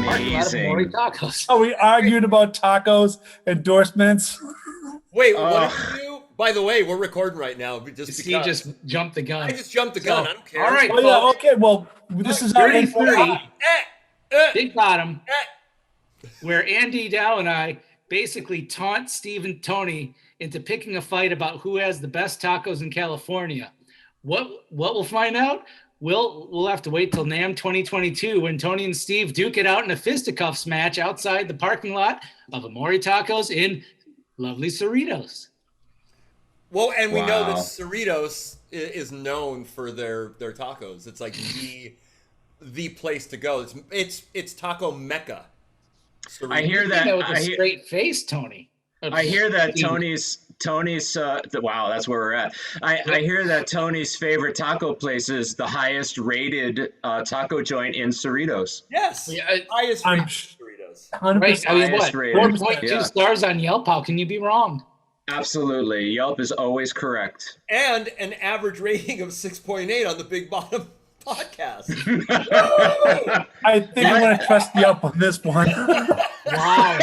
Amazing. Tacos. Oh, we argued about tacos, endorsements. Wait, what did we do? By the way, we're recording right now. Steve just jumped the gun. I just jumped the gun. I don't care. All right, Oh, yeah, okay, well, this is our 30-30. Big Bottom, where Andy Dow and I basically taunt Steve and Tony into picking a fight about who has the best tacos in California. What we'll find out? We'll have to wait till NAMM 2022 when Tony and Steve duke it out in a fisticuffs match outside the parking lot of Amori Tacos in lovely Cerritos. Well, and we know that Cerritos is known for their tacos. It's like the place to go. It's taco mecca. Cerritos. I hear that with a straight face, Tony. I hear that Tony's wow, that's where we're at. I hear that Tony's favorite taco place is the highest rated taco joint in Cerritos. Yes, highest rated Cerritos. 100%. Right, I mean, what? Rated. 4.2 stars on Yelp. How can you be wrong? Absolutely, Yelp is always correct. And an average rating of 6.8 on the Big Bottom podcast. I think I'm going to trust Yelp on this one. Wow.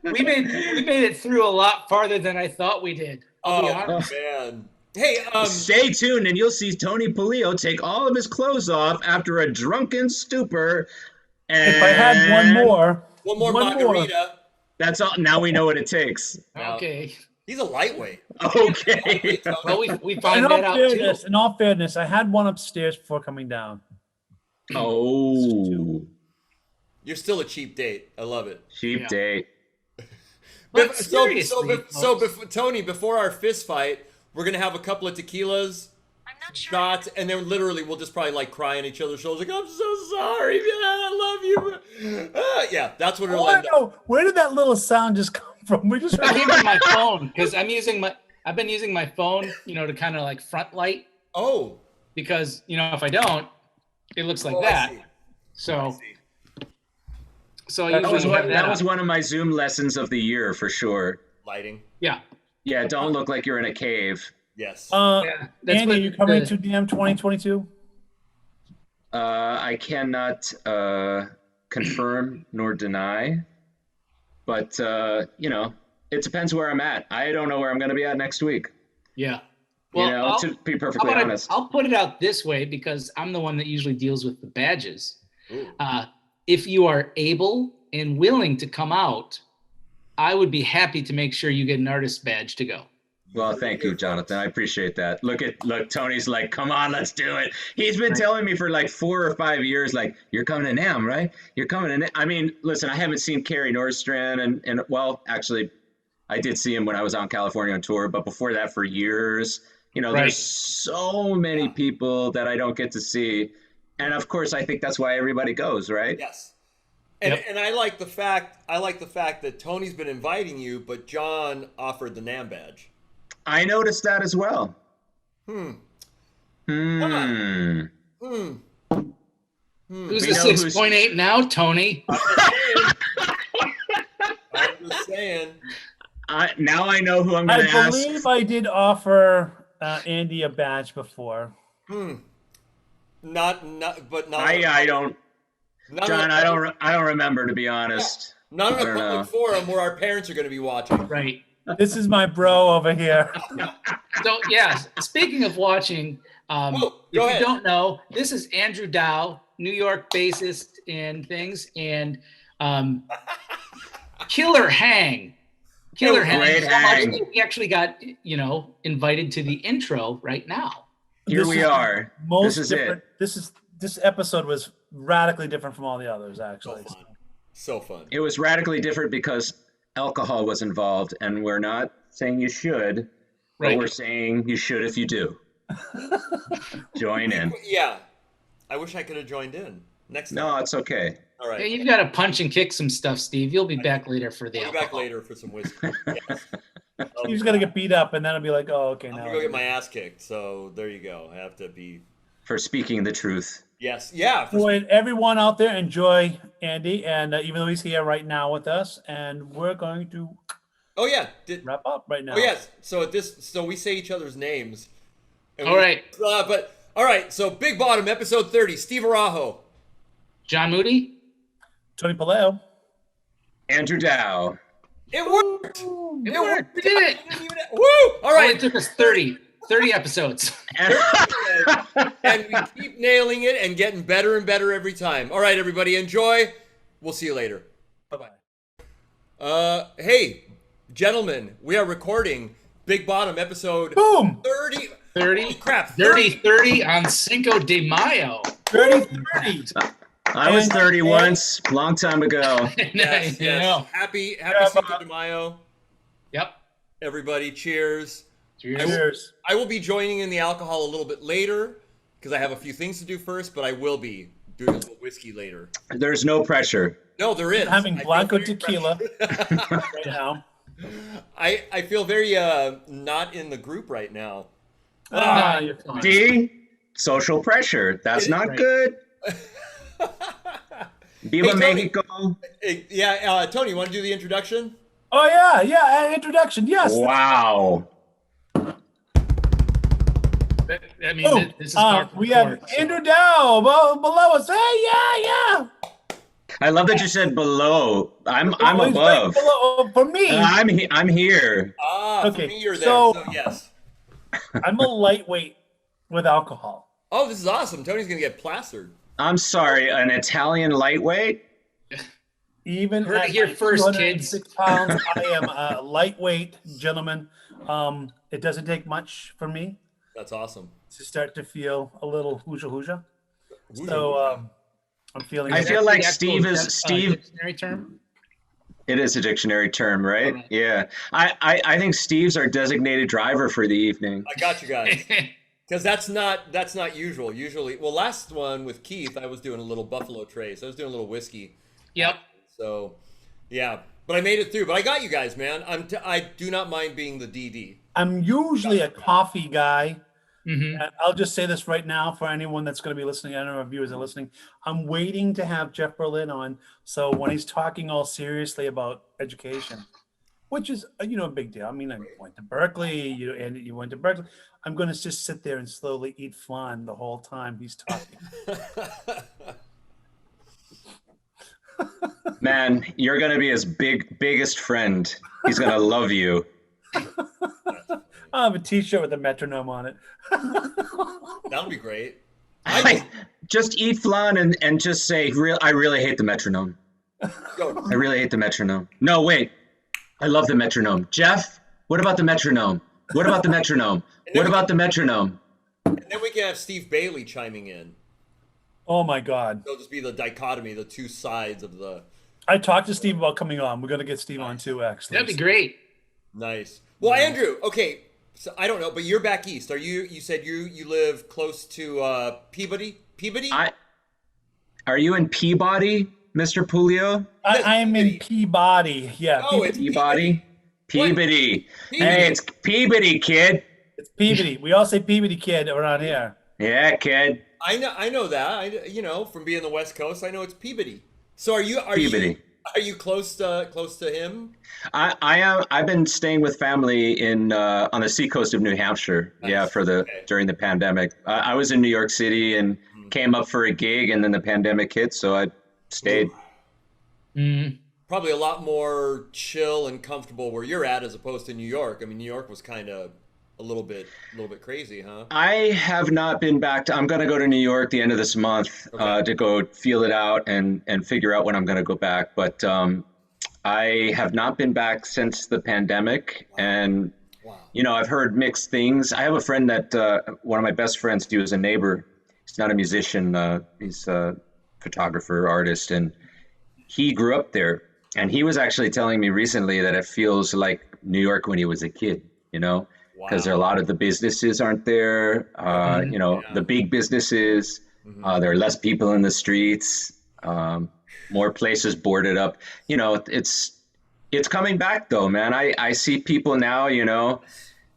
We made it through a lot farther than I thought we did. I'll be honest. Man. Hey, stay tuned and you'll see Tony Polio take all of his clothes off after a drunken stupor. And if I had one more margarita. That's all. Now we know what it takes. Okay. He's a lightweight. Okay. Well, we find that out too. In all fairness, I had one upstairs before coming down. Oh. You're still a cheap date. I love it. Cheap date. But Tony, before our fist fight, we're gonna have a couple of tequilas, shots, and then literally we'll just probably like cry on each other's shoulders, like I'm so sorry, man, I love you. Yeah, that's what it'll end up. Where did that little sound just come from? We just I came from my phone because I've been using my phone, to kind of like front light. Oh. Because if I don't, it looks like that. So that was one of my Zoom lessons of the year for sure. Lighting. Yeah. Yeah, don't look like you're in a cave. Yes. Andy, are you coming to NAMM 2022? I cannot confirm nor deny, but it depends where I'm at. I don't know where I'm going to be at next week. Yeah. Well, to be perfectly honest. I'll put it out this way because I'm the one that usually deals with the badges. If you are able and willing to come out, I would be happy to make sure you get an artist badge to go. Well, thank you, Jonathan. I appreciate that. Look, Tony's like, come on, let's do it. He's been telling me for like 4 or 5 years, like, you're coming to NAMM, right? You're coming to I mean, listen, I haven't seen Carrie Nordstrand and well, actually, I did see him when I was on California on tour, but before that for years, there's so many people that I don't get to see. And of course, I think that's why everybody goes, right? Yes. And I like the fact that Tony's been inviting you, but John offered the NAMM badge. I noticed that as well. Who's the 6.8 now, Tony? I'm just saying. Now I know who I'm going to ask. I believe I did offer Andy a badge before. Not. I don't. John, I don't remember, to be honest. Yeah. Not in a public forum where our parents are going to be watching. Right. This is my bro over here. So, speaking of watching, if you don't know, this is Andrew Dow, New York bassist and things, and Killer Hang. Killer Hang. We actually got, invited to the intro right now. Here we are. This is different. This episode was radically different from all the others, actually. So fun. It was radically different because alcohol was involved, and we're not saying you should, but we're saying you should if you do. Join in. Yeah. I wish I could have joined in next time. No, it's okay. All right. Yeah, you've got to punch and kick some stuff, Steve. You'll be back later for the alcohol. I'll be back later for some whiskey. Yes. Steve's going to get beat up, and then I'll be like, oh, okay, I'm now. going to go get my ass kicked, so there you go. I have to be... For speaking the truth. Yes, yeah. Everyone out there, enjoy Andy, and even though he's here right now with us, and we're going to Oh yeah. wrap up right now. Oh yes. So we say each other's names. All right. But all right. So Big Bottom, episode 30. Steve Arajo. John Moody. Tony Paleo. Andrew Dow. It worked. It worked. We did it. Woo! All right. It took us 30 episodes. And we keep nailing it and getting better and better every time. All right, everybody, enjoy. We'll see you later. Bye-bye. Hey, gentlemen, we are recording Big Bottom episode Boom. 30. 30. Holy crap. 30 on Cinco de Mayo. 30. I was 30 once, long time ago. Yes, I yes. know. Happy Yeah, Cinco de Mayo. Yep. Everybody, cheers. Cheers. I will be joining in the alcohol a little bit later because I have a few things to do first, but I will be doing a little whiskey later. There's no pressure. No, there is. Having I feel Blanco very tequila right now. I feel very not in the group right now. You're fine. D, social pressure. That's not good. Viva Tony. Mexico. Yeah, Tony, you want to do the introduction? Oh yeah, introduction. Yes. Wow. I mean, Oh, this is hard to we have record, so- Andrew Dow below us. Hey, yeah. I love that you said below. I'm Oh, he's right above. below, for me, I'm here. For me, you're there. so- So yes. I'm a lightweight with alcohol. Oh, this is awesome. Tony's gonna get plastered. I'm sorry, an Italian lightweight? Even Heard it at here my first, 206 pounds, I am a lightweight gentleman. It doesn't take much for me That's awesome. to start to feel a little hoosha. So I'm feeling. I it. feel like The actual Steve. dictionary term. It is a dictionary term, right? Okay. Yeah. I think Steve's our designated driver for the evening. I got you guys. Because that's not usual. Usually, well, last one with Keith, I was doing a little Buffalo Trace. I was doing a little whiskey. Yep. So, yeah. But I made it through. But I got you guys, man. I do not mind being the DD. I'm usually a coffee guy. Mm-hmm. And I'll just say this right now for anyone that's going to be listening. I don't know if viewers are listening. I'm waiting to have Jeff Berlin on. So when he's talking all seriously about education, which is, a big deal. I mean, I went to Berkeley, you went to Berkeley. I'm going to just sit there and slowly eat flan the whole time he's talking. Man, you're gonna be his biggest friend. He's gonna love you. I have a T-shirt with a metronome on it. That'll be great. Just eat flan and just say, I really hate the metronome. Go. I really hate the metronome. No, wait. I love the metronome. Jeff, what about the metronome? What about the metronome? What about the metronome? And then we can have Steve Bailey chiming in. Oh my God. It'll just be the dichotomy, the two sides of the. I talked to Steve about coming on. We're going to get Steve on too, actually. That'd be great. Nice. Well, Andrew, okay. So I don't know, but you're back east. Are you? You said you live close to Peabody. Peabody. Are you in Peabody, Mr. Pulio? I'm in Peabody. Yeah. Oh, it's Peabody? Peabody. Peabody. Hey, it's Peabody, kid. It's Peabody. We all say Peabody kid around here. Yeah, kid. I know that. From being the West Coast, I know it's Peabody. So are you close to him? I am. I've been staying with family on the seacoast of New Hampshire. Nice. Yeah, during the pandemic. I was in New York City and came up for a gig, and then the pandemic hit, so I stayed. Probably a lot more chill and comfortable where you're at as opposed to New York. I mean, New York was kind of a little bit crazy, huh? I have not been back. I'm going to go to New York the end of this month to go feel it out and figure out when I'm going to go back. But I have not been back since the pandemic. Wow. And, Wow. I've heard mixed things. I have a friend that one of my best friends, he was a neighbor. He's not a musician. He's a photographer, artist. And he grew up there. And he was actually telling me recently that it feels like New York when he was a kid, because a lot of the businesses aren't there. The big businesses, there are less people in the streets, more places boarded up. It's coming back though, man. I see people now,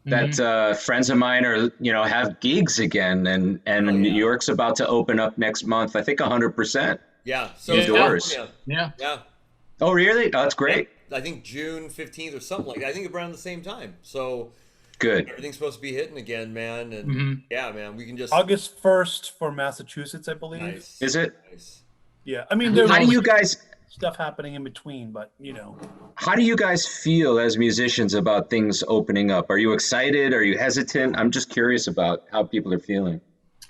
that friends of mine are, have gigs again, and New York's about to open up next month. I think 100%. Yeah. So Indoors. Yeah. Yeah. Oh, really? Oh, that's great. I think June 15th or something like that. I think around the same time. So Good. everything's supposed to be hitting again, man. And yeah, man, we can just August 1st for Massachusetts, I believe. nice. Is it? Nice. Yeah, I mean, there's How do you guys stuff happening in between, but How do you guys feel as musicians about things opening up? Are you excited? Are you hesitant? I'm just curious about how people are feeling.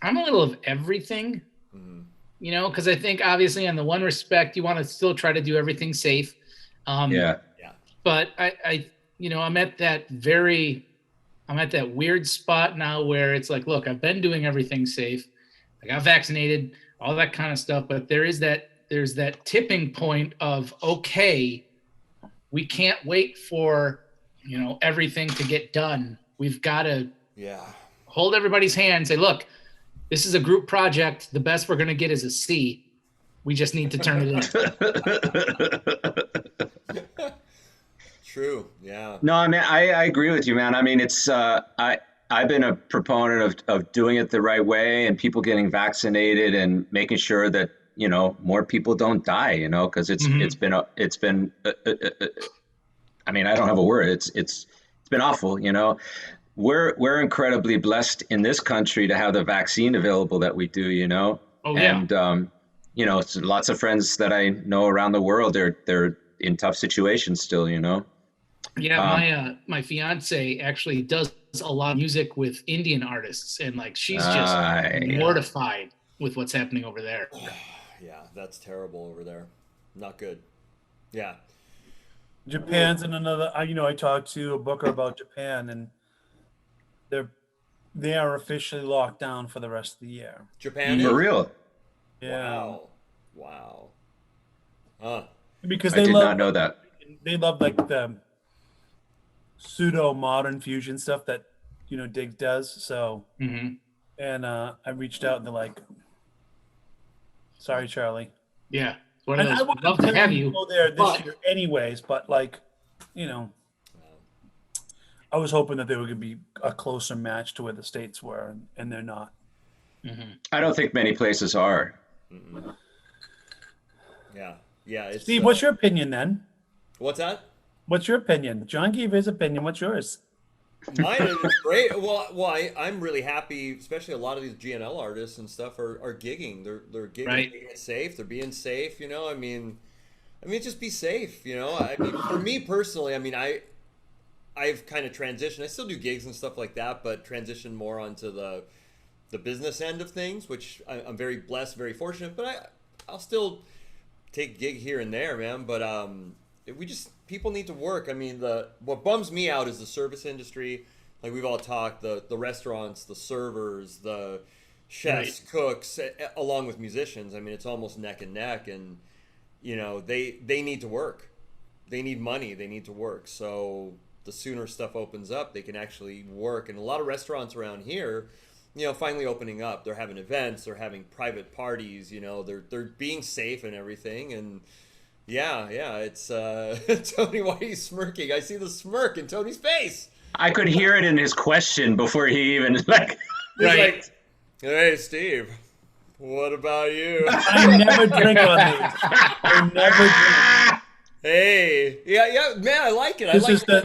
I'm a little of everything, because I think obviously on the one respect, you want to still try to do everything safe. Yeah. But I'm at that weird spot now where it's like, look, I've been doing everything safe. I got vaccinated, all that kind of stuff. But there's that tipping point of, okay, we can't wait for, everything to get done. We've got to hold everybody's hand and say, look, this is a group project. The best we're going to get is a C. We just need to turn it in. True. Yeah. No, I mean, I agree with you, man. I mean, it's I've been a proponent of doing it the right way and people getting vaccinated and making sure that more people don't die. Because it's been I mean, I don't have a word. It's been awful. We're incredibly blessed in this country to have the vaccine available that we do. Oh, yeah. And so lots of friends that I know around the world, they're in tough situations still. Yeah, my fiance actually does a lot of music with Indian artists, and she's just mortified with what's happening over there. Yeah, that's terrible over there. Not good. Yeah. Japan's in another. I talked to a booker about Japan, and they are officially locked down for the rest of the year. Japan For real? Yeah. Wow. Huh. Because I they did love not know that. they love the pseudo modern fusion stuff that Diggs does. So and I reached out and they're like, sorry, Charlie. Yeah. And I would love to have you go there this year anyways, but I was hoping that they were going to be a closer match to where the States were, and they're not. I don't think many places are. Yeah. Yeah. It's, Steve, what's your opinion then? What's that? What's your opinion? John gave his opinion. What's yours? Mine is great. Well, I'm really happy, especially a lot of these GNL artists and stuff are gigging. They're gigging, being safe. They're being safe. I mean, just be safe. I mean, for me personally, I mean, I've kind of transitioned. I still do gigs and stuff like that, but transitioned more onto the business end of things, which I'm very blessed, very fortunate. But I'll still take a gig here and there, man. But people need to work. I mean, what bums me out is the service industry. Like we've all talked, the restaurants, the servers, the chefs, cooks, along with musicians. I mean, it's almost neck and neck, and they need to work. They need money. They need to work. So the sooner stuff opens up, they can actually work. And a lot of restaurants around here, finally opening up. They're having events. They're having private parties. They're being safe and everything. And yeah, it's Tony. Why are you smirking? I see the smirk in Tony's face. I could hear it in his question before he even He's like, hey, Steve, what about you? I never drink on these. I never drink. Hey, yeah, man, I like it.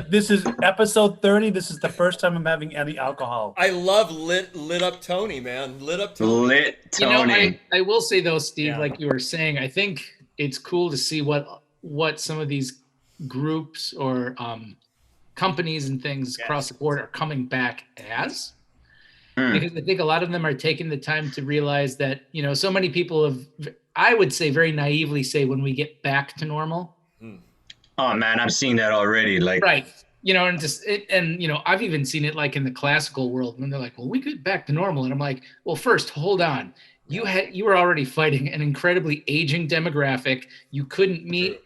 This is episode 30. This is the first time I'm having any alcohol. I love lit up Tony, man. Lit up Tony. Lit Tony. I will say though, Steve, like you were saying, I think it's cool to see what some of these groups or companies and things across the board are coming back as. Because I think a lot of them are taking the time to realize that, so many people have, I would say very naively say, when we get back to normal. Oh man, I'm seeing that already. Like, right. I've even seen it like in the classical world when they're like, well, we get back to normal. And I'm like, well, first, hold on. You were already fighting an incredibly aging demographic. You couldn't meet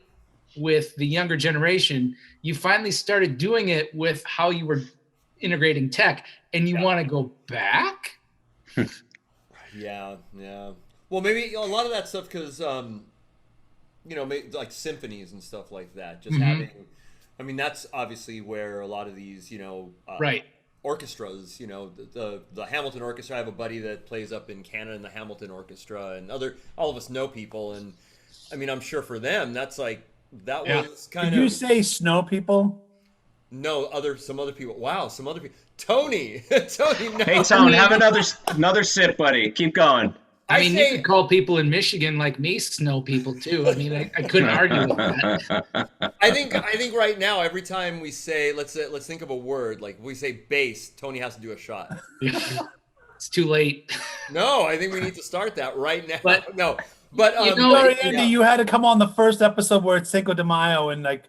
with the younger generation. You finally started doing it with how you were integrating tech, and you want to go back? Yeah. Well, maybe a lot of that stuff because, like symphonies and stuff like that. Just having, I mean, that's obviously where a lot of these, orchestras, the Hamilton Orchestra. I have a buddy that plays up in Canada in the Hamilton Orchestra, and all of us know people, and I mean, I'm sure for them that's like That Yeah. was kind Did you of say snow people? no some other people. Wow, some other people. Tony, Tony. No. Hey, Tone, have another sip, buddy. Keep going. I mean, you say- could call people in Michigan like me snow people too. I mean, I couldn't argue with that. I think right now every time we say let's think of a word like we say bass, Tony has to do a shot. It's too late. No, I think we need to start that right now. But- no, but You know, Sorry, it- Andy, yeah. you had to come on the first episode where it's Cinco de Mayo, and like,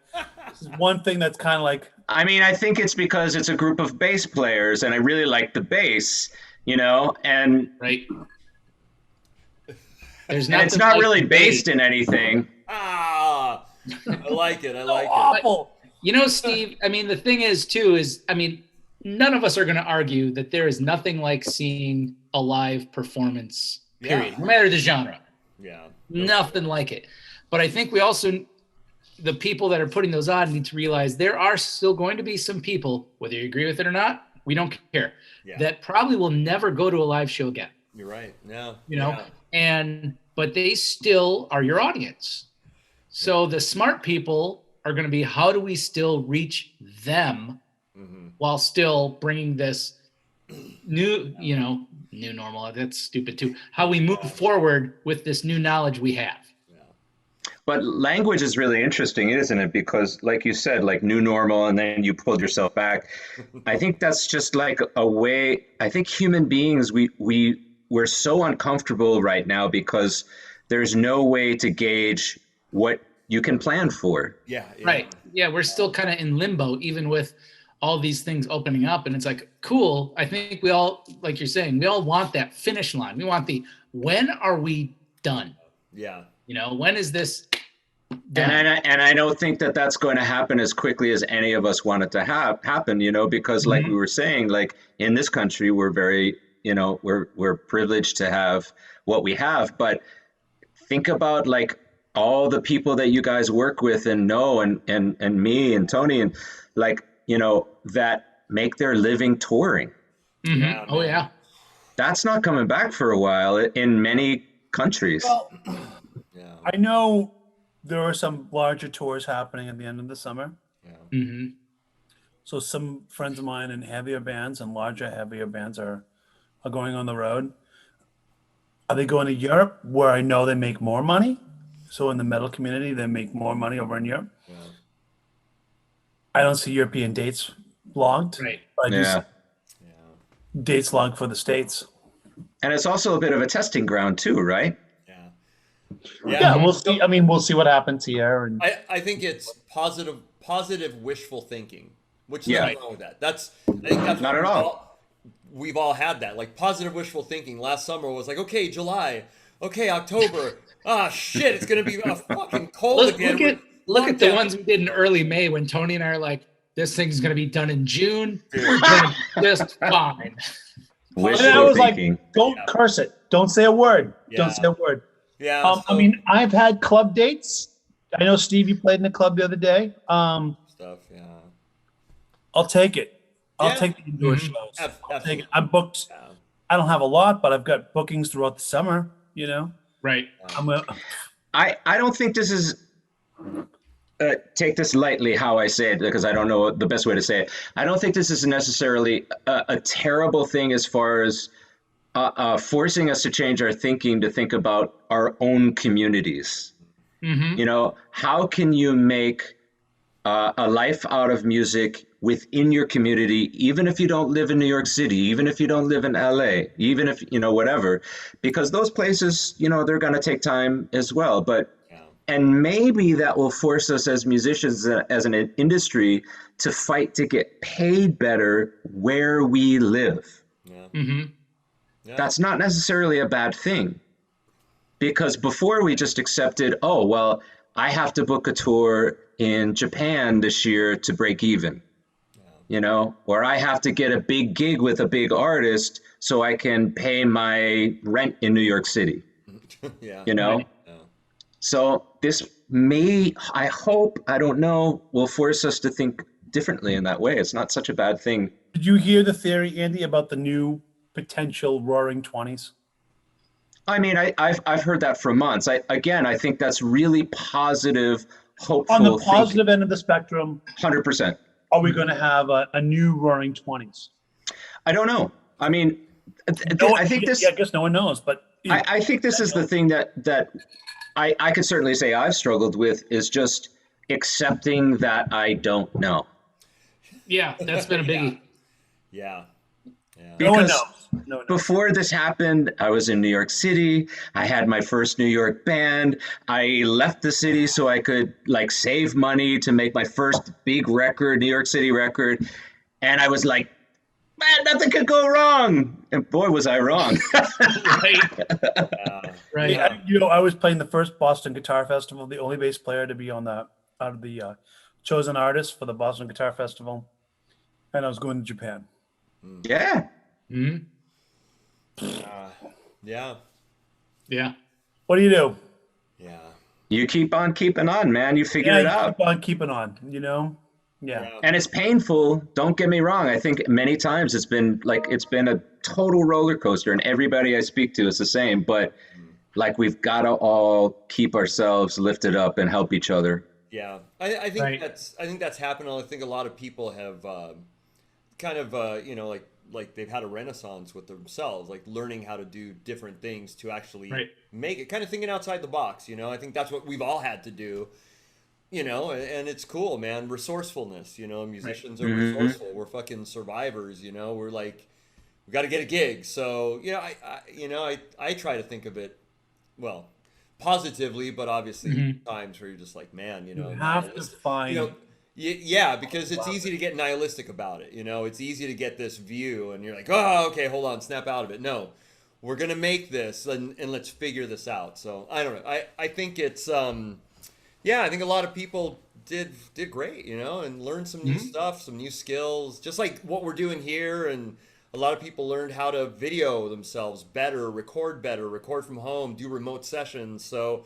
this is one thing that's kind of like, I mean, I think it's because it's a group of bass players, and I really like the bass, and Right. There's and it's nothing not like really debate. based in anything. I like it. I like it. awful. You know, Steve, I mean, the thing is, too, none of us are going to argue that there is nothing like seeing a live performance, period, Yeah. no matter the genre. Yeah. Nothing like it. But I think we also, the people that are putting those on need to realize there are still going to be some people, whether you agree with it or not, we don't care, Yeah. that probably will never go to a live show again. You're right. Yeah. You know, Yeah. but they still are your audience. So the smart people are going to be, how do we still reach them Mm-hmm. while still bringing this new normal? That's stupid too. How we move forward with this new knowledge we have. But language is really interesting, isn't it? Because, like you said, like new normal, and then you pulled yourself back. I think that's just like a way. I think human beings, we're so uncomfortable right now because there's no way to gauge what you can plan for. Yeah. Right. Yeah, we're still kind of in limbo, even with all these things opening up. And it's like, cool. I think we all, like you're saying, we all want that finish line. We want when are we done? Yeah. When is this done? And I don't think that that's going to happen as quickly as any of us want it to happen, because like we were saying, like in this country, we're very, we're privileged to have what we have. But think about like all the people that you guys work with and know, and me and Tony, and like, that make their living touring. Mhm. Yeah, Oh man. yeah. That's not coming back for a while in many countries. Well, Yeah. I know there are some larger tours happening at the end of the summer. hmm So some friends of mine in heavier bands and larger, heavier bands are going on the road. Are they going to Europe, where I know they make more money? So in the metal community, they make more money over in Europe. Yeah. I don't see European dates logged. Right. But I do Yeah. see dates logged for the States. And it's also a bit of a testing ground too, right? Yeah. Yeah, we'll see. I mean, we'll see what happens here. And I think it's positive wishful thinking, which Yeah. nothing wrong with that. I think that's Not at all. We've all had that, like positive wishful thinking. Last summer was like, okay, July, okay, October. Ah, shit, it's gonna be fucking cold again. Look at the ones we did in early May when Tony and I are like, this thing's going to be done in June. We're doing just fine. Wishful I was thinking. like, don't curse it. Don't say a word. Yeah. Don't say a word. Yeah. I so- mean, I've had club dates. I know, Steve, you played in the club the other day. stuff. Yeah. I'll take it. I'll Yeah. take the indoor Mhm. shows. I'll take Absolutely. it. I'm booked. Yeah. I don't have a lot, but I've got bookings throughout the summer. Right. I don't think this is take this lightly how I say it, because I don't know the best way to say it. I don't think this is necessarily a terrible thing as far as forcing us to change our thinking to think about our own communities. hmm How can you make a life out of music within your community, even if you don't live in New York City, even if you don't live in LA, even if, whatever, because those places, they're going to take time as well. But and maybe that will force us as musicians, as an industry, to fight to get paid better where we live. Yeah. hmm Yeah. That's not necessarily a bad thing, because before we just accepted, oh, well, I have to book a tour in Japan this year to break even, or I have to get a big gig with a big artist so I can pay my rent in New York City, Yeah. Right. Yeah. So this may, I hope, I don't know, will force us to think differently in that way. It's not such a bad thing. Did you hear the theory, Andy, about the new potential Roaring 20s? I mean, I've heard that for months. I think that's really positive hopeful. On the positive end of the spectrum, 100%. are we going to have a new Roaring Twenties? I don't know. I mean, I think this. Yeah, I guess no one knows, but I think this is the thing that I could certainly say I've struggled with is just accepting that I don't know. Yeah, that's been a biggie. Yeah. no one Because knows. No one knows. before this happened, I was in New York City. I had my first New York band. I left the city so I could like save money to make my first big record, New York City record. And I was like, man, nothing could go wrong. And boy, was I wrong. Right. Yeah, I was playing the first Boston Guitar Festival, the only bass player to be on out of the chosen artists for the Boston Guitar Festival, and I was going to Japan. Yeah. Hmm. Yeah. Yeah. What do you do? Yeah. You keep on keeping on, man. You figure Yeah, it you out. keep on keeping on. Yeah. And it's painful. Don't get me wrong. I think many times it's been a total roller coaster, and everybody I speak to is the same. But like we've got to all keep ourselves lifted up and help each other. Yeah, I think Right. that's happened. I think a lot of people have kind of like they've had a renaissance with themselves, like learning how to do different things to actually Right. make it, kind of thinking outside the box. I think that's what we've all had to do. And it's cool, man. Resourcefulness. Musicians are resourceful. We're fucking survivors. We're like, we got to get a gig. So I try to think of it, well, positively, but obviously times where you're just like, man, You have to find. yeah, because it's easy to get nihilistic about it. It's easy to get this view, and you're like, oh, okay, hold on, snap out of it. No, we're gonna make this, and let's figure this out. So I don't know. I think it's I think a lot of people did great, and learned some new stuff, some new skills, just like what we're doing here. And a lot of people learned how to video themselves better, record from home, do remote sessions. So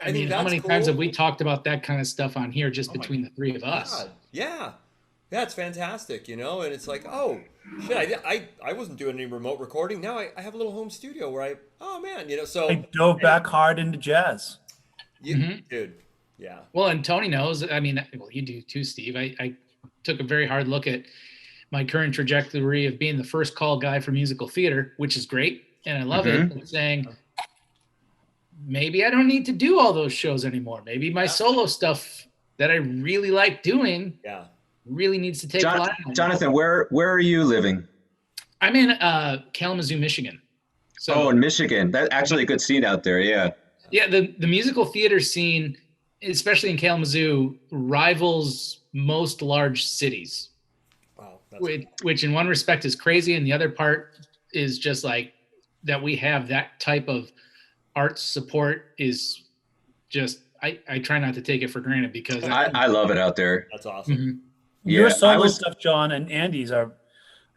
I mean, how many times have we talked about that kind of stuff on here just between the three of us? God. Yeah, it's fantastic, and it's like, oh shit, I wasn't doing any remote recording. Now I have a little home studio where so I dove back hard into jazz. dude, yeah. Well, and Tony knows. I mean, well, you do too, Steve. I took a very hard look at my current trajectory of being the first call guy for musical theater, which is great, and I love it. And saying, maybe I don't need to do all those shows anymore. Maybe my solo stuff that I really like doing really needs to take a lot. Jonathan, where are you living? I'm in Kalamazoo, Michigan. So, in Michigan. That's actually a good scene out there, yeah. Yeah, the musical theater scene, especially in Kalamazoo, rivals most large cities. Wow. Which in one respect is crazy, and the other part is just like that we have that type of arts support is just I try not to take it for granted because I love it out there. That's awesome. Mm-hmm. Your solo stuff, John, and Andy's are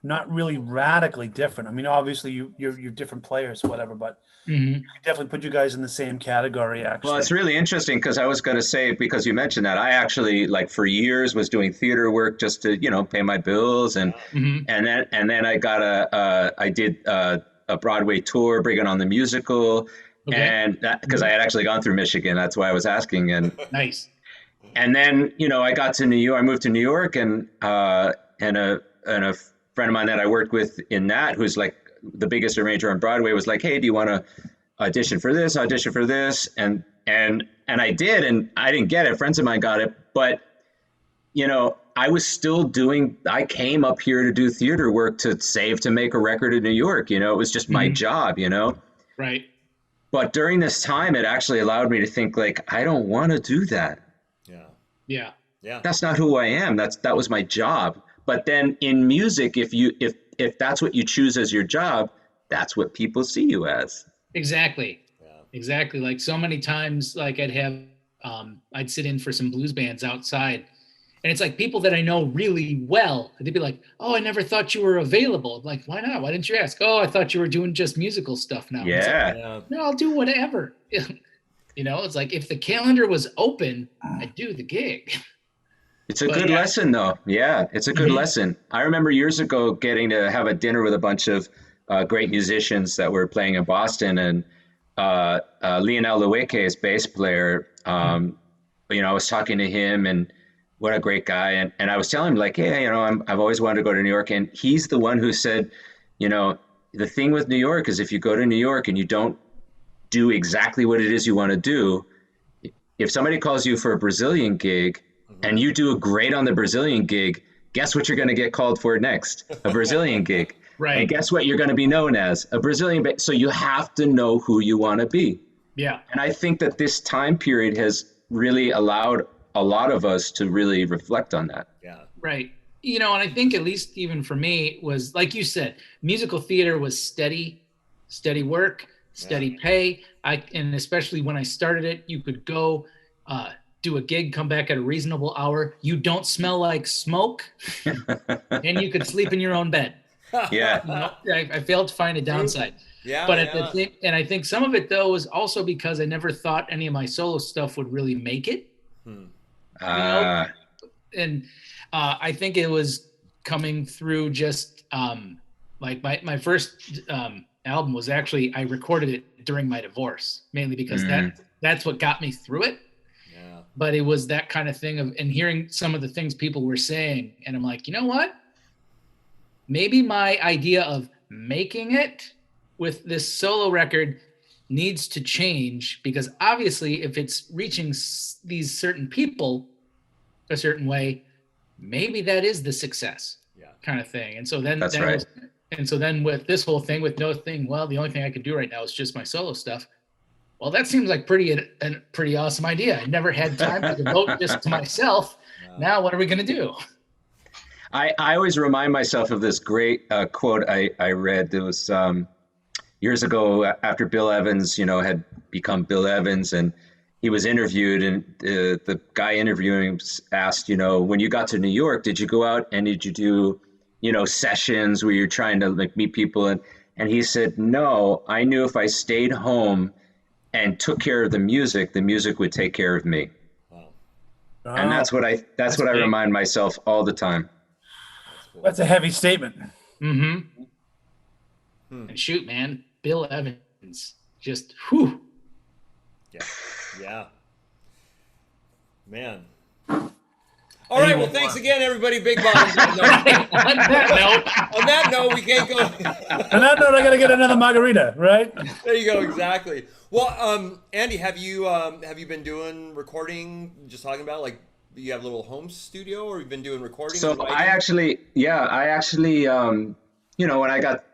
not really radically different. I mean, obviously you're different players, whatever, but you definitely put you guys in the same category. Actually, Well, it's really interesting because I was going to say, because you mentioned that, I actually for years was doing theater work just to pay my bills, and then I got I did a Broadway tour, bringing on the musical. Okay. And because I had actually gone through Michigan, that's why I was asking. And nice. And then I got to New York. I moved to New York, and a friend of mine that I worked with in that, who's like the biggest arranger on Broadway, was like, "Hey, do you want to audition for this? And I did, and I didn't get it. Friends of mine got it, but I was still doing. I came up here to do theater work to save to make a record in New York. It was just my job. Right. But during this time, it actually allowed me to think I don't want to do that. Yeah. That's not who I am. That was my job. But then in music, if that's what you choose as your job, that's what people see you as. Exactly. Exactly. Like so many times, I'd have, I'd sit in for some blues bands outside, and it's like people that I know really well. They'd be like, "Oh, I never thought you were available." I'm like, why not? Why didn't you ask? "Oh, I thought you were doing just musical stuff now." Yeah. No, I'll do whatever. It's like if the calendar was open, I'd do the gig. It's a good lesson, though. Yeah, it's a good lesson. I remember years ago getting to have a dinner with a bunch of great musicians that were playing in Boston, and Lionel Lueke, bass player, I was talking to him, and what a great guy. And I was telling him like, hey, I've always wanted to go to New York. And he's the one who said, the thing with New York is if you go to New York and you don't do exactly what it is you want to do, if somebody calls you for a Brazilian gig and you do great on the Brazilian gig, guess what you're going to get called for next? A Brazilian gig. Right. And guess what you're going to be known as? A Brazilian. So you have to know who you want to be. Yeah. And I think that this time period has really allowed a lot of us to really reflect on that. Yeah. Right. And I think at least even for me was, like you said, musical theater was steady work, steady pay. And especially when I started it, you could go do a gig, come back at a reasonable hour. You don't smell like smoke, and you could sleep in your own bed. Yeah. I failed to find a downside. Yeah. But and I think some of it though was also because I never thought any of my solo stuff would really make it. And I think it was coming through just like my first album was actually, I recorded it during my divorce, mainly because that's what got me through it. Yeah. But it was that kind of thing and hearing some of the things people were saying. And I'm like, you know what? Maybe my idea of making it with this solo record needs to change, because obviously if it's reaching these certain people a certain way, maybe that is the success kind of thing. And so then that's right. And so then with this whole thing with no thing, well, the only thing I could do right now is just my solo stuff. Well, that seems like a pretty awesome idea. I never had time to devote just to myself. Now what are we going to do? I always remind myself of this great quote I read. There was years ago after Bill Evans, had become Bill Evans, and he was interviewed, and the guy interviewing him asked, when you got to New York, did you go out and did you do, sessions where you're trying to like meet people? And he said, no, I knew if I stayed home and took care of the music would take care of me. Wow. And that's what I remind myself all the time. That's a heavy statement. Mm-hmm. And shoot, man, Bill Evans, just whew. Yeah. Man. All right. Well, thanks again, everybody. Big Bob. On that note, we can't go. On that note, I gotta get another margarita, right? There you go. Exactly. Well, Andy, have you been doing recording? Just talking about like you have a little home studio, or you've been doing recording? So I actually, when I got,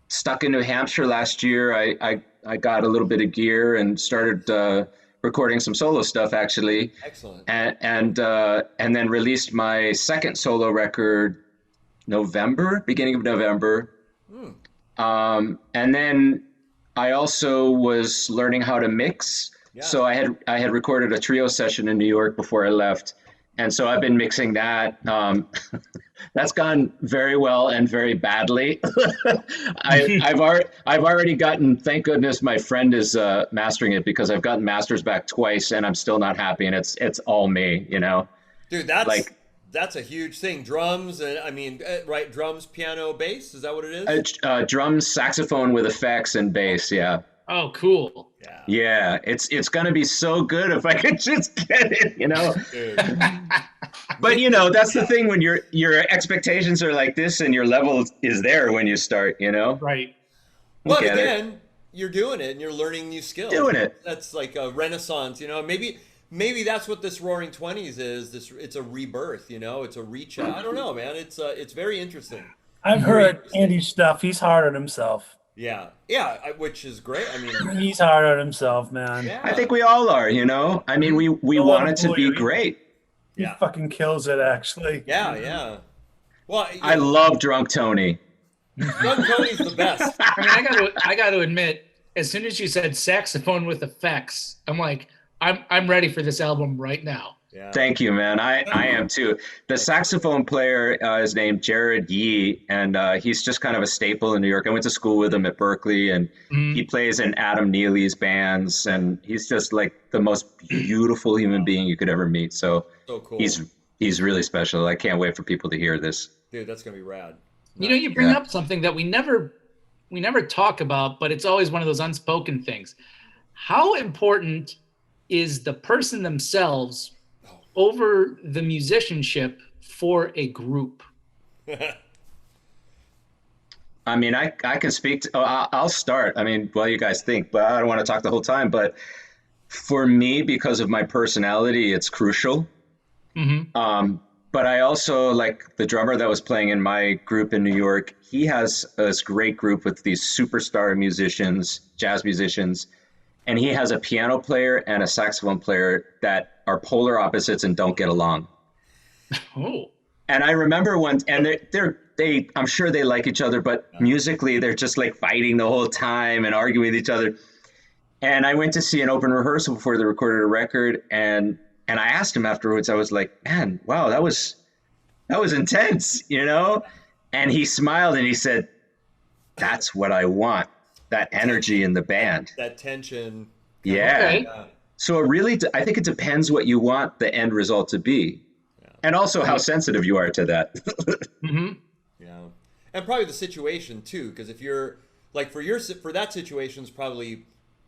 stuck in New Hampshire last year, I got a little bit of gear and started recording some solo stuff actually. Excellent. And then released my second solo record beginning of November. And then I also was learning how to mix. Yeah. So I had recorded a trio session in New York before I left. And so I've been mixing that. That's gone very well and very badly. I've already gotten, thank goodness my friend is mastering it, because I've gotten masters back twice and I'm still not happy, and it's all me, Dude, that's a huge thing. Drums, right? Drums, piano, bass. Is that what it is? Drums, saxophone with effects, and bass. Yeah. Oh, cool. Yeah, it's gonna be so good if I could just get it, Dude. But that's the thing, when your expectations are like this and your level is there when you start, Right. But again, you're doing it and you're learning new skills. Doing it. That's like a renaissance, Maybe that's what this Roaring Twenties is. It's a rebirth, it's a reach out. I don't know, man. It's very interesting. I've heard Andy's stuff. He's hard on himself. Yeah, which is great. He's hard on himself, man. Yeah. I think we all are, we want it to be great. He fucking kills it, actually. Yeah. Well, I love Drunk Tony. Drunk Tony's the best. I got to admit, as soon as you said saxophone with effects, I'm like, I'm ready for this album right now. Yeah. Thank you, man. I am too. The saxophone player is named Jared Yee, and he's just kind of a staple in New York. I went to school with him at Berkeley, and he plays in Adam Neely's bands, and he's just like the most beautiful human being you could ever meet. So cool. He's really special. I can't wait for people to hear this. Dude, that's gonna be rad. You bring up something that we never talk about, but it's always one of those unspoken things. How important is the person themselves over the musicianship for a group? I mean, I can speak to, I'll start. I mean, well, you guys think, but I don't want to talk the whole time. But for me, because of my personality, it's crucial. But I also, like the drummer that was playing in my group in New York, he has this great group with these superstar musicians, jazz musicians, and he has a piano player and a saxophone player that are polar opposites and don't get along. Oh. And I remember and they I'm sure they like each other, but musically they're just like fighting the whole time and arguing with each other. And I went to see an open rehearsal before they recorded a record, and I asked him afterwards, I was like, man, wow, that was intense, you know? And he smiled and he said, that's what I want, that energy in the band. That tension. Yeah. Okay. So it really, I think it depends what you want the end result to be. And also how sensitive you are to that. Yeah. And probably the situation too, because if you're like for that situation is probably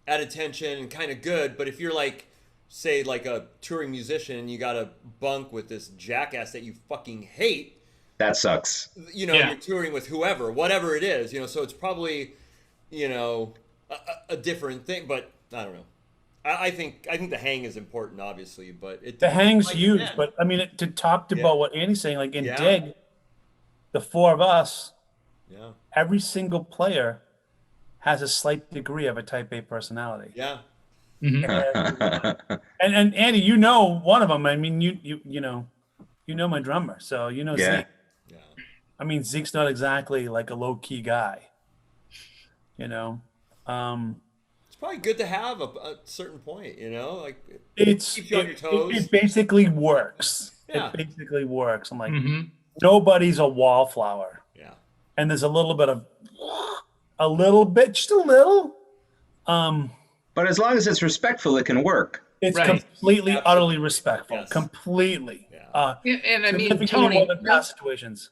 at attention and kind of good, but if you're like, say like a touring musician and you got to bunk with this jackass that you fucking hate, that sucks. You know, you're touring with whatever it is, you know, so it's probably, you know, a different thing, but I don't know. I think the hang is important, obviously, but the hang's huge. But I mean, to talk about what Andy's saying, like in Dig, the four of us, every single player has a slight degree of a Type A personality. Yeah. And Andy, you know one of them. I mean, you know my drummer, so you know Zeke. Yeah. I mean, Zeke's not exactly like a low key guy. You know. It's probably good to have a certain point, you know, like it keeps you on your toes. It basically works. Yeah. It basically works. I'm like, nobody's a wallflower. Yeah. And there's a little bit, just a little. But as long as it's respectful, it can work. It's completely, utterly respectful. Yes. Completely. Yeah. And I mean, significantly Tony, more than past situations.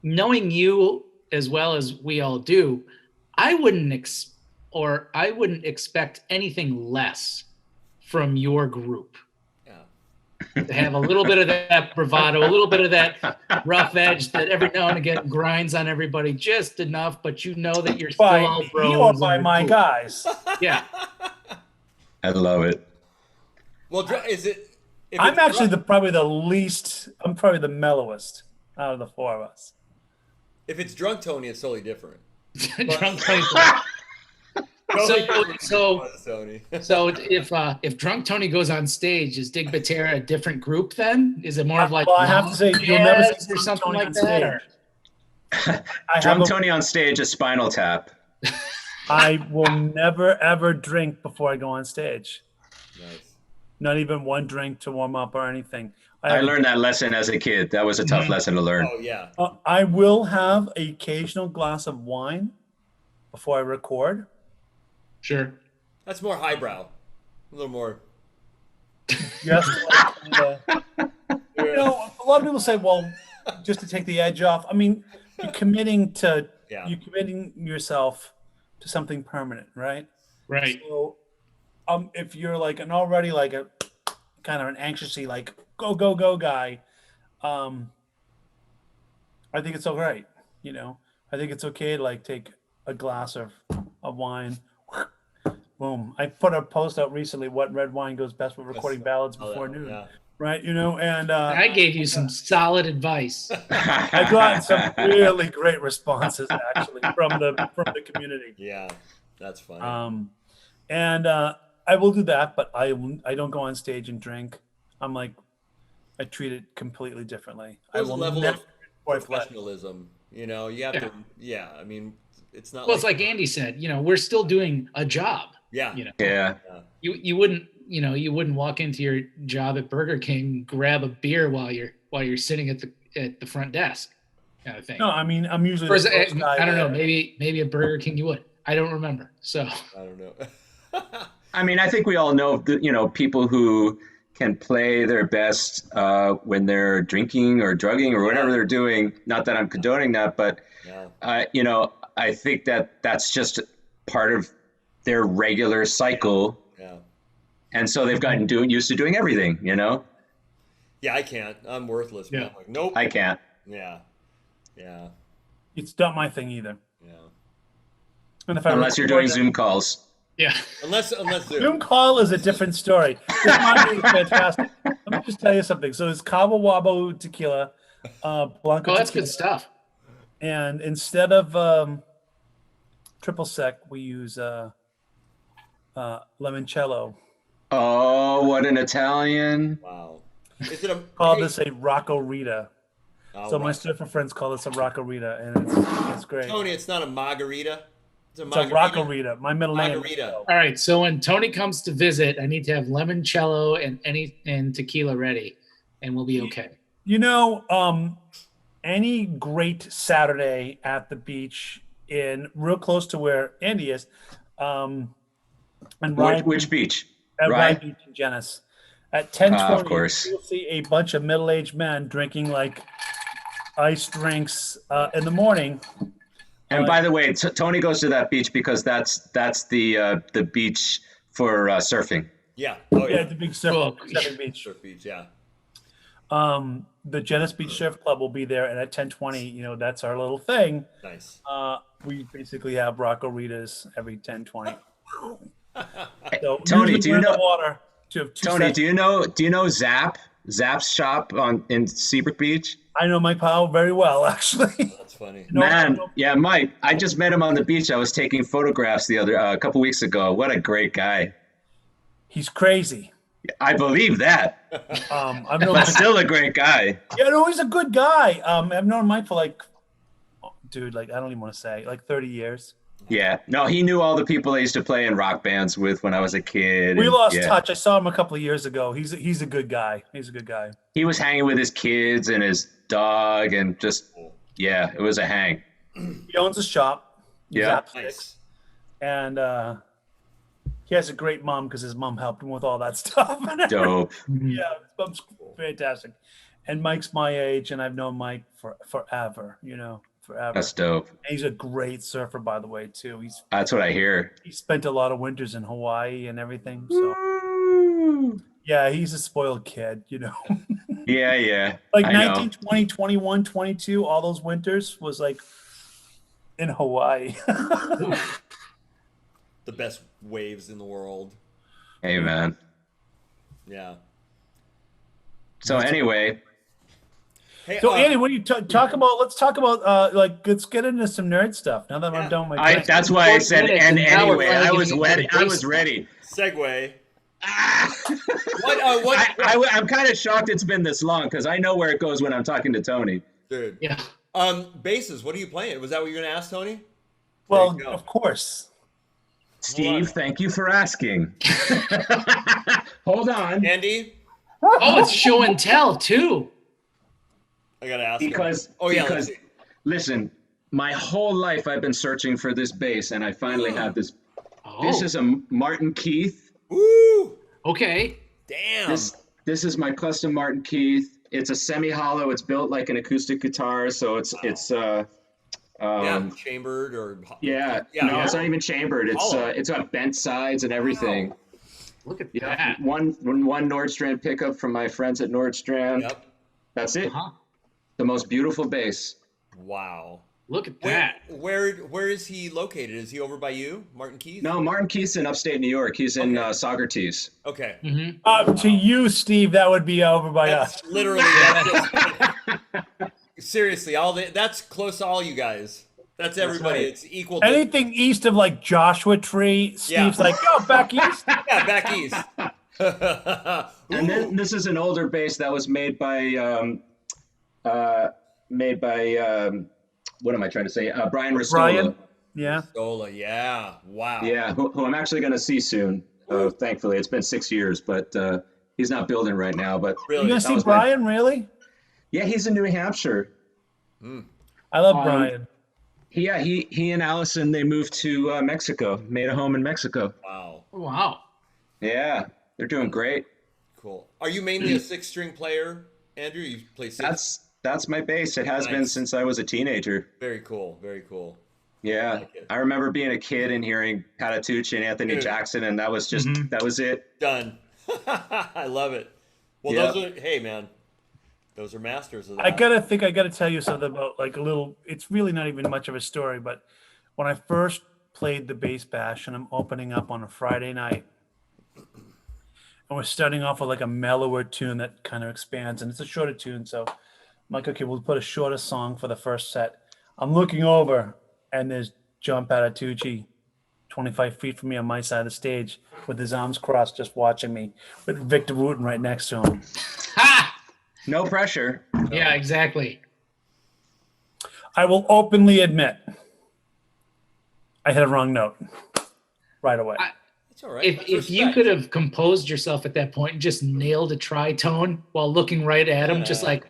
knowing you as well as we all do, I wouldn't expect anything less from your group. Yeah. To have a little bit of that bravado, a little bit of that rough edge that every now and again grinds on everybody just enough, but you know that you're still all bros. You are by my guys. Yeah. I love it. Well, is it? I'm actually probably the mellowest out of the four of us. If it's drunk Tony, it's totally different. Drunk Tony. So if Drunk Tony goes on stage, is Dig Batera a different group then? Is it more of like? Well, I have to say, you'll never see or something Tony like on that. stage. Drunk Tony on stage is Spinal Tap. I will never ever drink before I go on stage. Nice. Not even one drink to warm up or anything. I learned that lesson as a kid. That was a tough lesson to learn. Oh yeah. I will have an occasional glass of wine before I record. Sure. That's more highbrow. A little more. Yes. You know, a lot of people say, well, just to take the edge off. I mean, you're committing yourself to something permanent, right? Right. So, if you're like already like a kind of an anxiously like go guy, I think it's all right. You know, I think it's okay to like take a glass of wine. Boom. I put a post out recently, what red wine goes best with recording ballads before noon. Yeah. Right, you know, and I gave you some solid advice. I got some really great responses actually from the community. Yeah, that's funny. And I will do that, but I don't go on stage and drink. I'm like, I treat it completely differently. There's I will a level never of professionalism. You know, you have to. Yeah, I mean, it's not. Well, it's like Andy said. You know, we're still doing a job. Yeah. You know. Yeah. You wouldn't walk into your job at Burger King, grab a beer while you're sitting at the front desk, kind of thing. No, I mean, I'm usually. I don't know. Maybe at Burger King you would. I don't remember. So. I don't know. I mean, I think we all know people who can play their best when they're drinking or drugging or whatever they're doing. Not that I'm condoning that, but I think that's just part of their regular cycle. Yeah. and so they've gotten used to doing everything. You know, Yeah, I can't. I'm worthless. Man. Yeah. Like, nope. I can't. Yeah. Yeah. It's not my thing either. Yeah. And if I Unless you're record doing it- Zoom calls. Yeah. Unless Zoom call is a different story. This Monday is fantastic. Let me just tell you something. So it's Cabo Wabo tequila, Blanco Oh, that's tequila, good stuff. and instead of triple sec, we use limoncello. Oh, what an Italian! Wow. Is it a Call hey, this a Rocco Rita. oh, So my right. surfer friends call this a Rocco Rita, and it's great. Tony, it's not a margarita. It's a It's a Rocco Rita. My middle name. Margarita. All right. So when Tony comes to visit, I need to have limoncello and tequila ready, and we'll be okay. You know, any great Saturday at the beach in real close to where Andy is, and Which beach? at Rye? Rye Beach in Genesee. At 10:20, Of course. you'll see a bunch of middle-aged men drinking like iced drinks in the morning. And by the way, Tony goes to that beach because that's the beach for surfing. Yeah. Oh Yeah, yeah. the big Cool. surfing beach. Surf beach. Yeah. The Genesee Beach Surf Club will be there, and at 10:20, you know, that's our little thing. Nice. We basically have Rocco Ritas every 10:20. So Tony, usually do you we're in the know- water to have two Tony, sets. do you know Zap's shop in Seabrook Beach? I know Mike Powell very well, actually. That's funny. No, Man, no. yeah, Mike. I just met him on the beach. I was taking photographs a couple weeks ago. What a great guy! He's crazy. I believe that, I've known but still a great guy. Yeah, no, he's a good guy. I've known Mike for like, dude, like I don't even want to say, like 30 years. Yeah, no, he knew all the people I used to play in rock bands with when I was a kid. We and, lost yeah. touch. I saw him a couple of years ago. He's a good guy. He's a good guy. He was hanging with his kids and his dog, and just yeah, it was a hang. He owns a shop. Yeah. Zapsticks, Nice. and he has a great mom because his mom helped him with all that stuff. Dope. Yeah, his mom's fantastic. And Mike's my age, and I've known Mike for forever. You know, forever. That's dope. And he's a great surfer, by the way, too. That's what I hear. He spent a lot of winters in Hawaii and everything. So yeah, he's a spoiled kid. You know, Yeah, yeah. like I know. 19, 20, 21, 22, all those winters was like in Hawaii. The best waves in the world. Hey, man. Yeah. So anyway, Hey, So Andy, what do you talk about? Let's talk about let's get into some nerd stuff. Now that Yeah. I'm done with my drink. that's why I said, minutes, and and now we're anyway, finally I was getting ready. into I the was base ready. segue. Ah! What? I'm kind of shocked it's been this long because I know where it goes when I'm talking to Tony. Dude. Yeah. Bases. What are you playing? Was that what you were gonna ask, Tony? Well, There you go. of course. Steve, thank you for asking. Hold on. Andy, Oh, it's show and tell too. I gotta ask. him. Because, Oh yeah. because let's see. listen, my whole life I've been searching for this bass, and I finally have this. Oh, This is a Martin Keith. Ooh. okay. Damn. This is my custom Martin Keith. It's a semi-hollow. It's built like an acoustic guitar, so it's yeah. Chambered or. yeah. Yeah. No, it's not even chambered. Hollow. It's got bent sides and everything. Look at Yeah, that. one Nordstrand pickup from my friends at Nordstrand. Yep. That's it. Huh? The most beautiful bass. Wow. Look at Where, that. where is he located? Is he over by you, Martin Keith? No, Martin Keith's in upstate New York. He's in Okay. Saugerties. Okay. Mm-hmm. To you, Steve, that would be over by us. That's literally. Seriously, that's close to all you guys. That's everybody. right. It's equal. To, Anything east of like Joshua Tree, Steve's Yeah. like, yo, back east. yeah, back east. And then this is an older bass that was made by what am I trying to say? Brian Riscola. Brian? Yeah. Sola, yeah. Wow. Yeah, who I'm actually going to see soon. Thankfully, it's been 6 years, but he's not building right now. But You Really? gonna That see was my- Brian, really? yeah, he's in New Hampshire. I love Brian. Yeah, he and Allison, they moved to Mexico, made a home in Mexico. Wow. Wow. Yeah, they're doing great. Cool. Are you mainly a six-string player, Andrew? You play six? That's my bass. It has been Nice. since I was a teenager. Very cool. Very cool. Yeah, like it. I remember being a kid and hearing Patitucci and Anthony Dude. Jackson, and that was just Mhm. that was it. Done. I love it. Well, Yeah. those are, hey, man, those are masters of that. I gotta tell you something about like a little. It's really not even much of a story, but when I first played the bass bash, and I'm opening up on a Friday night, and we're starting off with like a mellower tune that kind of expands, and it's a shorter tune, so I'm like, okay, we'll put a shorter song for the first set. I'm looking over, and there's John Patitucci, 25 feet from me on my side of the stage, with his arms crossed, just watching me, with Victor Wooten right next to him. Ha! No pressure. Yeah, exactly. I will openly admit, I hit a wrong note right away. That's all right. If That's if you respect. could have composed yourself at that point and just nailed a tritone while looking right at him, just like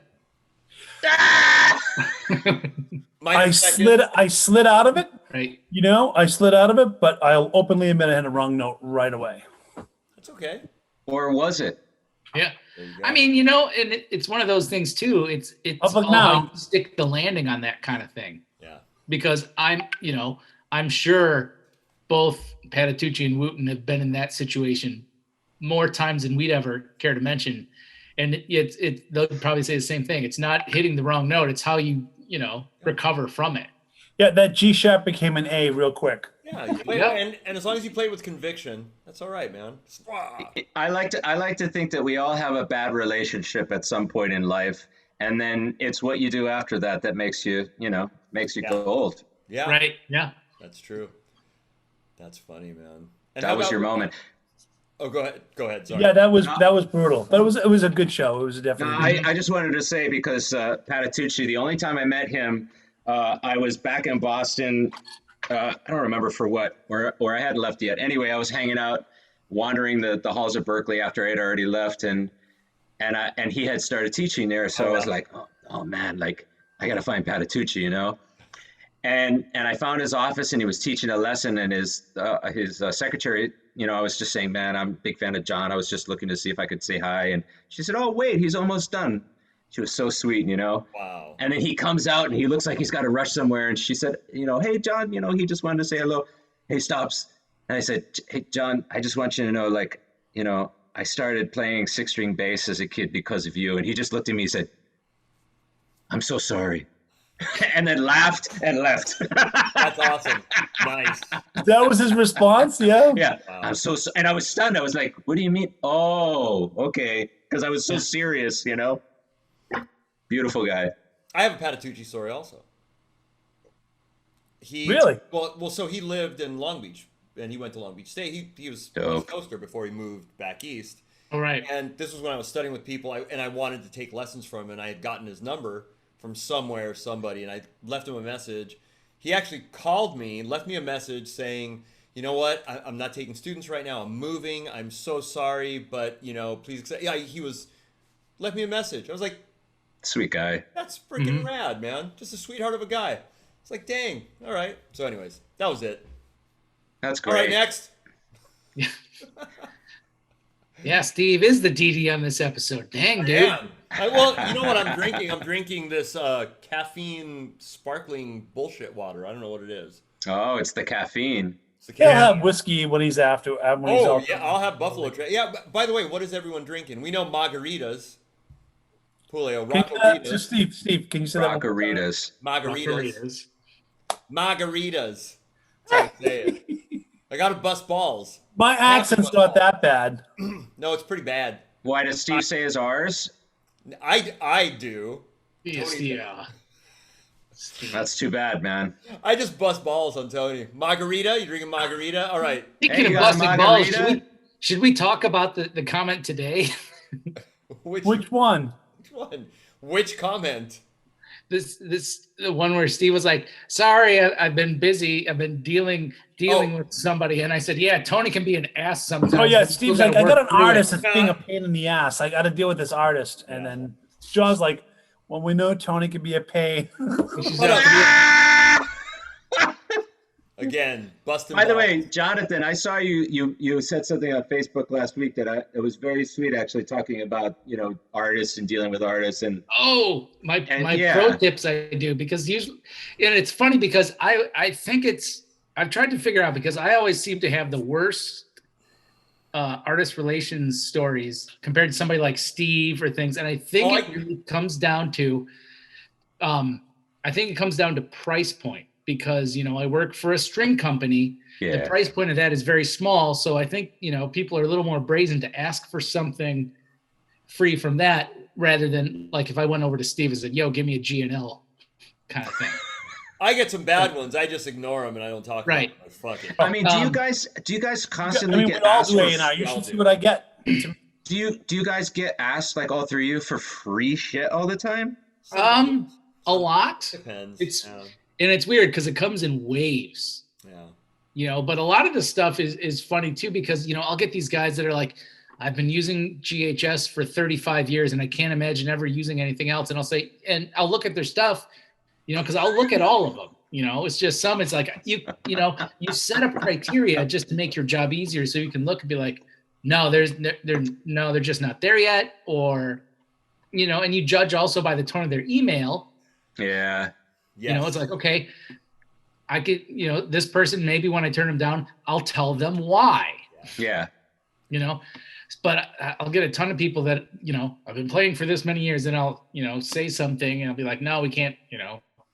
I slid out of it. right. You know, I slid out of it, but I'll openly admit I had a wrong note right away. That's okay. Or was it? Yeah. There you go. I mean, and it's one of those things too. It's Up all now. how you stick the landing on that kind of thing. yeah. Because I'm sure both Patitucci and Wooten have been in that situation more times than we'd ever care to mention. And they'll probably say the same thing. It's not hitting the wrong note. It's how you recover from it. Yeah, that G sharp became an A real quick. Yeah. You play, Yeah. and as long as you play with conviction, that's all right, man. I like to think that we all have a bad relationship at some point in life, and then it's what you do after that that makes you go old. Yeah. Right. Yeah. That's true. That's funny, man. And That how was about- your moment. Oh, go ahead. Go ahead. Sorry. Yeah, that was brutal. But it was a good show. It was No, definitely. I just wanted to say, because Patitucci, the only time I met him, I was back in Boston. I don't remember for what, or I hadn't left yet. Anyway, I was hanging out, wandering the halls of Berkeley after I had already left, and he had started teaching there. So I was like, oh man, like I got to find Patitucci, And I found his office, and he was teaching a lesson, and his secretary, I was just saying, man, I'm a big fan of John. I was just looking to see if I could say hi. And she said, oh, wait, he's almost done. She was so sweet, Wow. And then he comes out, and he looks like he's got to rush somewhere. And she said, hey, John, he just wanted to say hello. He stops. And I said, hey, John, I just want you to know, I started playing 6-string bass as a kid because of you. And he just looked at me and said, I'm so sorry. And then laughed and left. That's awesome. Nice. That was his response. Yeah. Yeah, Wow. I'm and I was stunned. I was like, "What do you mean?" Oh, okay, because I was so serious, Beautiful guy. I have a Patitucci story also. Really? Well, so he lived in Long Beach, and he went to Long Beach State. He was a Dope. West Coaster before he moved back east. All right. And this was when I was studying with people, and I wanted to take lessons from him, and I had gotten his number from somebody, and I left him a message. He actually called me, left me a message saying, you know what, I'm not taking students right now. I'm moving. I'm so sorry, but, please accept. Yeah, left me a message. I was like, Sweet guy. that's freaking rad, man. Just a sweetheart of a guy. It's like, dang. All right. So anyways, that was it. That's All right, great. next. Yeah, Steve is the DD on this episode. Dang, dude. Yeah. Well, you know what I'm drinking? I'm drinking this caffeine sparkling bullshit water. I don't know what it is. Oh, it's the caffeine. It's the He'll caffeine. have whiskey when he's after. When he's Oh, out. yeah, I'll have Buffalo Trace. Yeah, by the way, what is everyone drinking? We know margaritas. Julio, So Rockaritas. Steve, can you say that? one more time? Rockaritas. Margaritas. Margaritas. That's how I say it. I gotta bust balls. My accent's not that bad. No, it's pretty bad. Why does Steve say is ours? I do. Yes, yeah. That's too bad, man. I just bust balls on Tony. Margarita? You drinking margarita? All right. Speaking Hey, of you got a busting balls, margarita? should we talk about the comment today? Which Which one? one? Which comment? The one where Steve was like, "Sorry, I've been busy. I've been dealing with somebody," and I said, "Yeah, Tony can be an ass sometimes." Oh yeah, but you still Steve's like, gotta I got work an through it." artist that's being a pain in the ass. I got to deal with this artist, and then John's like, well, we know Tony can be a pain. She's Shut up. like, again, busting. By the balls. way, Jonathan, I saw you said something on Facebook last week that it was very sweet, actually, talking about artists and dealing with artists and my yeah. pro tips I do, because usually, and it's funny because I think I've tried to figure out, because I always seem to have the worst artist relations stories compared to somebody like Steve or things, and I think it really comes down to price point, because I work for a string company. Yeah. The price point of that is very small, so I think people are a little more brazen to ask for something free from that, rather than like if I went over to Steve and said, "Yo, give me a G&L," kind of thing. I get some bad ones. I just ignore them and I don't talk about them. Fuck it. I mean, do you guys constantly get we all asked do for? A&R. You should see what I get. Do you guys get asked, like all three of you, for free shit all the time? A lot. Depends. And it's weird because it comes in waves. Yeah. But a lot of the stuff is funny too, because I'll get these guys that are like, I've been using GHS for 35 years and I can't imagine ever using anything else. And I'll say, and I'll look at their stuff, because I'll look at all of them. It's just it's like you set up criteria just to make your job easier, so you can look and be like, no, they're just not there yet, or and you judge also by the tone of their email. Yeah. Yes. It's like, okay, I could, this person, maybe when I turn them down, I'll tell them why. Yeah. But I'll get a ton of people that, I've been playing for this many years, and I'll, say something and I'll be like, no, we can't,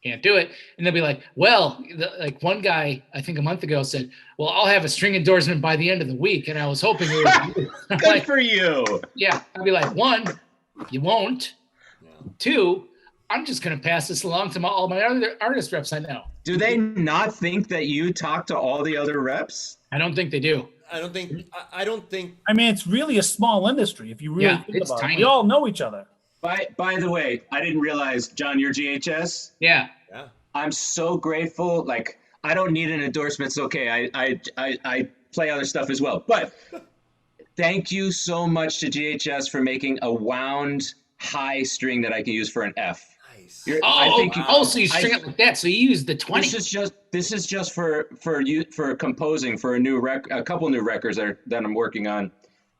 can't do it. And they'll be like, well, like one guy, I think a month ago said, well, I'll have a string endorsement by the end of the week. And I was hoping it would Good for you. Yeah. I'd be like, one, you won't. Yeah. Two, I'm just going to pass this along to all my other artist reps I know. Do they not think that you talk to all the other reps? I don't think they do. I don't think. I mean, it's really a small industry if you really think about it. We all know each other. By the way, I didn't realize, John, you're GHS. Yeah. I'm so grateful. Like, I don't need an endorsement. It's okay. I play other stuff as well. But thank you so much to GHS for making a wound high string that I can use for an F. Nice. So you string it like that. So you use the 20. This is just for composing for a couple new records that I'm working on.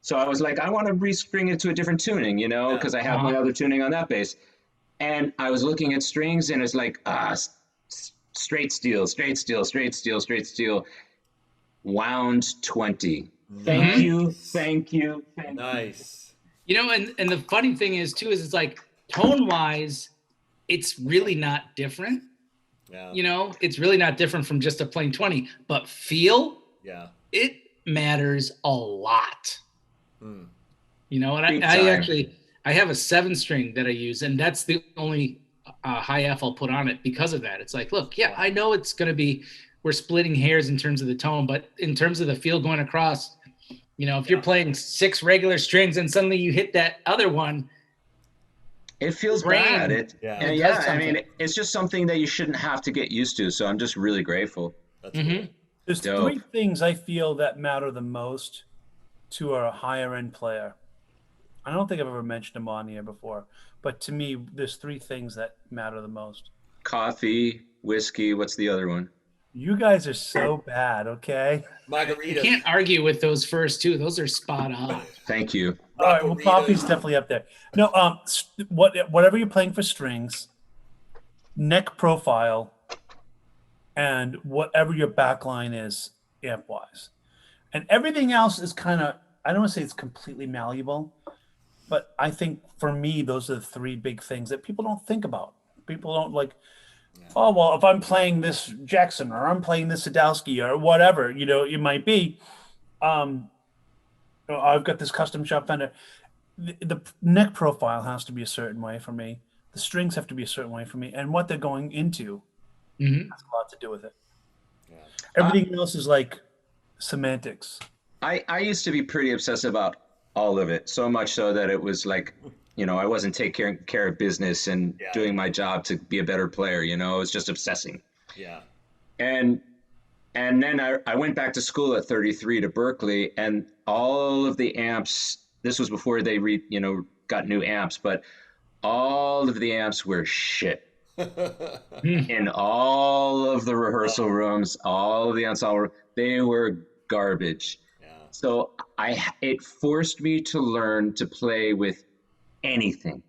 So I was like, I want to restring it to a different tuning, because I have my other tuning on that bass. And I was looking at strings, and it's like, straight steel, straight steel, straight steel, straight steel, wound 20. Thank you. Nice. And the funny thing is too, is it's like tone wise, it's really not different. Yeah. It's really not different from just a plain 20, but feel, it matters a lot. And I have a 7-string that I use, and that's the only high F I'll put on it because of that. It's like, look, I know it's going to be, we're splitting hairs in terms of the tone, but in terms of the feel going across, if you're playing 6 regular strings and suddenly you hit that other one, it feels bad. I mean, it's just something that you shouldn't have to get used to. So I'm just really grateful. That's cool. There's 3 things I feel that matter the most to a higher end player. I don't think I've ever mentioned them on here before, but to me, there's 3 things that matter the most. Coffee, whiskey. What's the other one? You guys are so bad, okay? Margarita. You can't argue with those first 2. Those are spot on. Thank you. All right, well, coffee's definitely up there. No, whatever you're playing for strings, neck profile, and whatever your backline is amp-wise. And everything else is kind of, I don't want to say it's completely malleable, but I think for me, those are the 3 big things that people don't think about. People don't like, oh, well, if I'm playing this Jackson or I'm playing this Sadowski or whatever, it might be, I've got this custom shop Fender. The neck profile has to be a certain way for me. The strings have to be a certain way for me. And what they're going into has a lot to do with it. Yeah. Everything else is like semantics. I used to be pretty obsessive about all of it, so much so that it was like, I wasn't taking care of business and doing my job to be a better player. I was just obsessing. Yeah. And then I went back to school at 33 to Berkeley, and all of the amps, this was before they got new amps, but all of the amps were shit. in all of the rehearsal rooms, all of the ensemble, they were garbage. Yeah. So it forced me to learn to play with anything.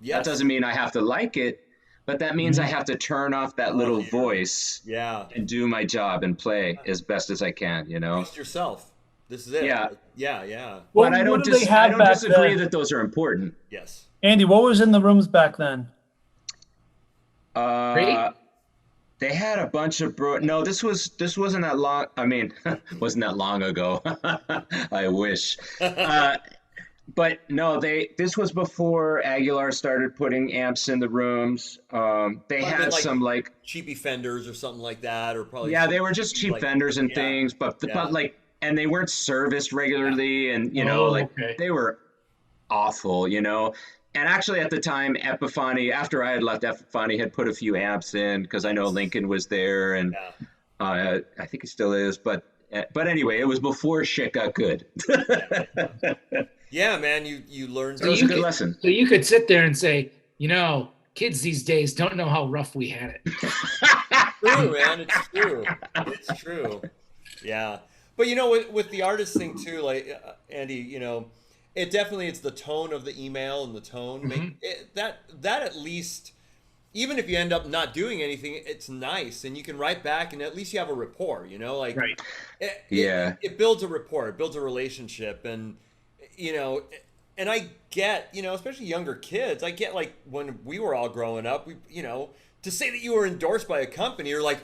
Yes. That doesn't mean I have to like it, but that means I have to turn off that little voice and do my job and play as best as I can, you know? Trust yourself. This is it. Yeah. Yeah. But I don't disagree that those are important. Yes. Andy, what was in the rooms back then? They had a bunch of no, this wasn't that long. I mean, wasn't that long ago. I wish. But no, this was before Aguilar started putting amps in the rooms. They had some like cheapy Fenders or something like that, or probably they were just cheap Fenders and things, but like, and they weren't serviced regularly, and you know, they were awful, you know. And actually, at the time, Epiphany, after I had left, Epiphany had put a few amps in because I know Lincoln was there, and I think he still is. But anyway, it was before shit got good. Yeah, man, you learned. It was a good lesson. So you could sit there and say, you know, kids these days don't know how rough we had it. True, man. It's true. It's true. Yeah. But, you know, with the artist thing, too, like, Andy, you know, it's the tone of the email and the tone. That at least, even if you end up not doing anything, it's nice. And you can write back and at least you have a rapport, you know? Like, it builds a rapport. It builds a relationship. And, you know, and I get, you know, especially younger kids, I get like when we were all growing up, we, you know, to say that you were endorsed by a company, you're like,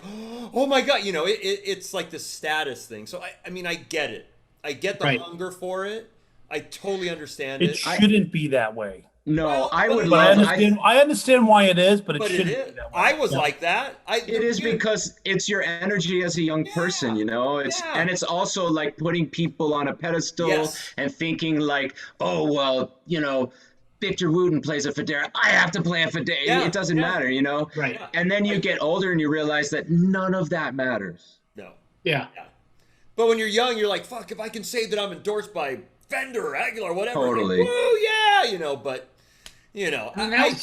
oh my God, you know, it's like this status thing. So, I mean, I get it. I get the hunger for it. I totally understand it. It shouldn't be that way. No, Well, I would But love. I understand why it is, but it But shouldn't it be is. that way. I was like that. It is because it's your energy as a young person, you know. And it's also like putting people on a pedestal and thinking like, oh well, you know, Victor Wooten plays a Federa, I have to play a Federa. It doesn't matter, you know. Right. And then you get older and you realize that none of that matters. No. Yeah. But when you're young, you're like, fuck, if I can say that I'm endorsed by Fender or Aguilar or whatever. Totally. Like, woo, yeah, you know, but, you know. I mean, that was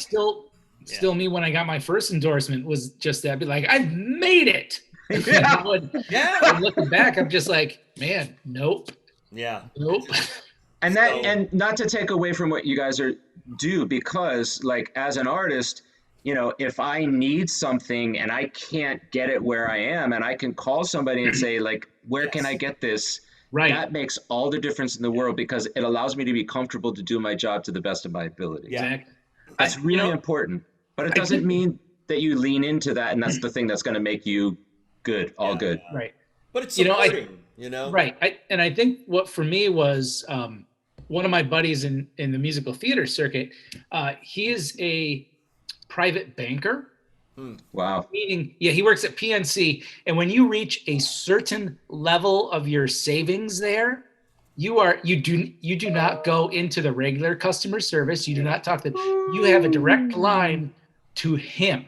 still me when I got my first endorsement was just that. Be like, I've made it. And looking back, I'm just like, man, nope. Yeah. Nope. And and not to take away from what you guys do, because like as an artist, you know, if I need something and I can't get it where I am, and I can call somebody and say like, where can I get this? Right. That makes all the difference in the world because it allows me to be comfortable to do my job to the best of my ability. Yeah. Exactly. That's really important. But it doesn't mean that you lean into that and that's the thing that's going to make you good, all good. Right. But it's supporting, you know? Right. I think what for me was one of my buddies in the musical theater circuit, he is a private banker. Wow. Meaning, he works at PNC. And when you reach a certain level of your savings there, you do not go into the regular customer service. You do not talk to them. You have a direct line to him.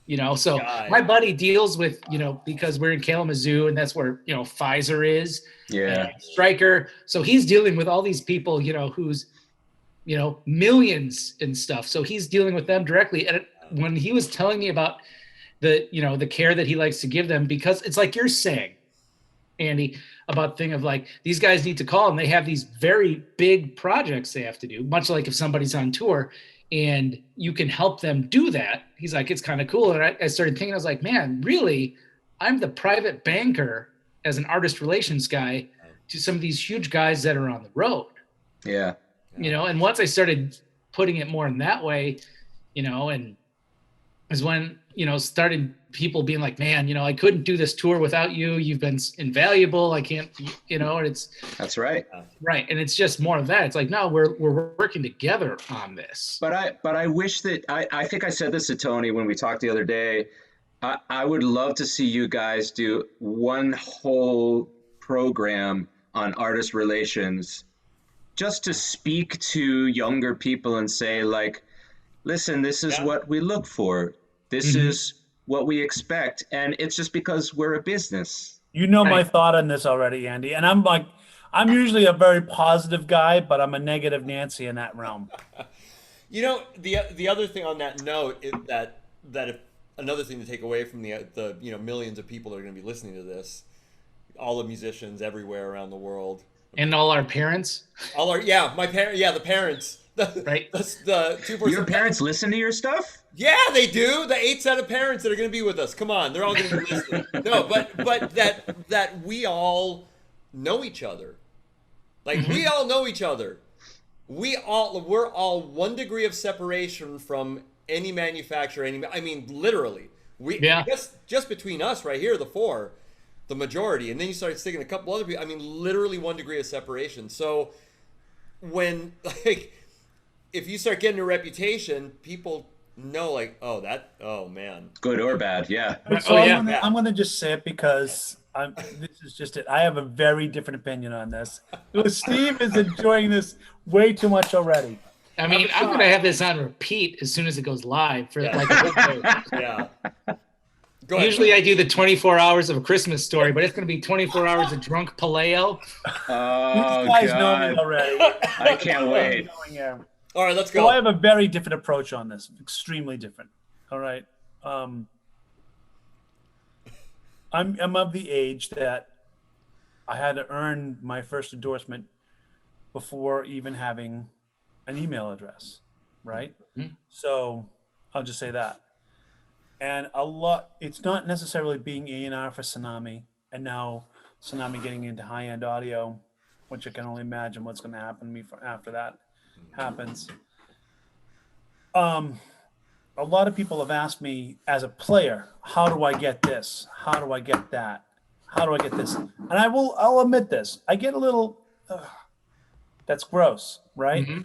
You know, so my buddy deals with, you know, because we're in Kalamazoo and that's where, you know, Pfizer is. Yeah. Stryker. So he's dealing with all these people, you know, who's, you know, millions and stuff. So he's dealing with them directly. And when he was telling me about the, you know, the care that he likes to give them, because it's like you're saying, Andy, about the thing of like, these guys need to call and they have these very big projects they have to do, much like if somebody's on tour and you can help them do that. He's like, it's kind of cool. And I started thinking, I was like, man, really, I'm the private banker as an artist relations guy to some of these huge guys that are on the road. Yeah. You know, and once I started putting it more in that way, you know, and is when, you know, started people being like, man, you know, I couldn't do this tour without you. You've been invaluable. I can't, you know, and that's right. Right. And it's just more of that. It's like, no, we're working together on this. But I wish that I think I said this to Tony when we talked the other day. I would love to see you guys do one whole program on artist relations just to speak to younger people and say like, listen, this is what we look for. This is what we expect. And it's just because we're a business. You know my thought on this already, Andy. And I'm like, I'm usually a very positive guy, but I'm a negative Nancy in that realm. You know, the other thing on that note is that if another thing to take away from the millions of people that are going to be listening to this, all the musicians everywhere around the world, And all our parents. the parents. Right. The 247. Your parents listen to your stuff? Yeah, they do. The 8 set of parents that are going to be with us. Come on, they're all going to be listening. No, but that we all know each other. Like we all know each other. We're all 1 degree of separation from any manufacturer. I mean, literally. Just between us right here, the 4, the majority, and then you start sticking a couple other people. I mean, literally 1 degree of separation. So when if you start getting a reputation, people know oh man, Good or bad, yeah. So I'm gonna just say it because this is just it. I have a very different opinion on this. Steve is enjoying this way too much already. I mean, I'm going to have this on repeat as soon as it goes live for like a whole day. Yeah. Go ahead. Usually I do the 24 hours of a Christmas story, but it's going to be 24 hours of drunk paleo. Oh, You guys know God. me already. I can't wait. All right, let's go. So I have a very different approach on this. Extremely different. All right. I'm of the age that I had to earn my first endorsement before even having an email address, right? Mm-hmm. So I'll just say that. And it's not necessarily being A&R for Tsunami, and now Tsunami getting into high-end audio, which I can only imagine what's going to happen to me after that happens. A lot of people have asked me as a player, how do I get this? How do I get that? How do I get this? And I'll admit this. I get a little, that's gross, right? Mm-hmm.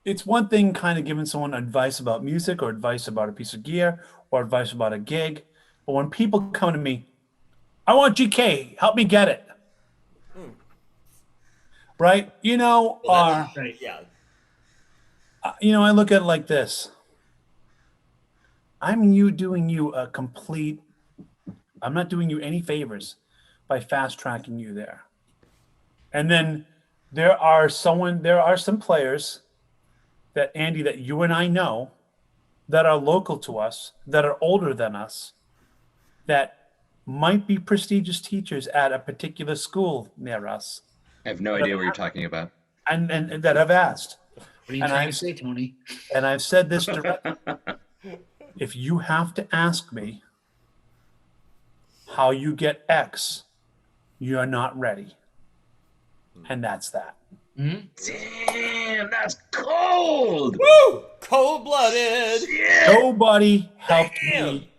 It's one thing kind of giving someone advice about music or advice about a piece of gear or advice about a gig. But when people come to me, I want GK, help me get it. Right? Right. Yeah. I look at it like this. I'm doing you a complete, I'm not doing you any favors by fast tracking you there. And then there are some players that, Andy, that you and I know that are local to us, that are older than us, that might be prestigious teachers at a particular school near us. I have no idea what you're talking about. And that have asked. What are you trying to say, Tony? And I've said this directly. If you have to ask me how you get X, you're not ready. And that's that. Mm-hmm. Damn, that's cold. Woo! Cold-blooded. Yeah. Nobody helped me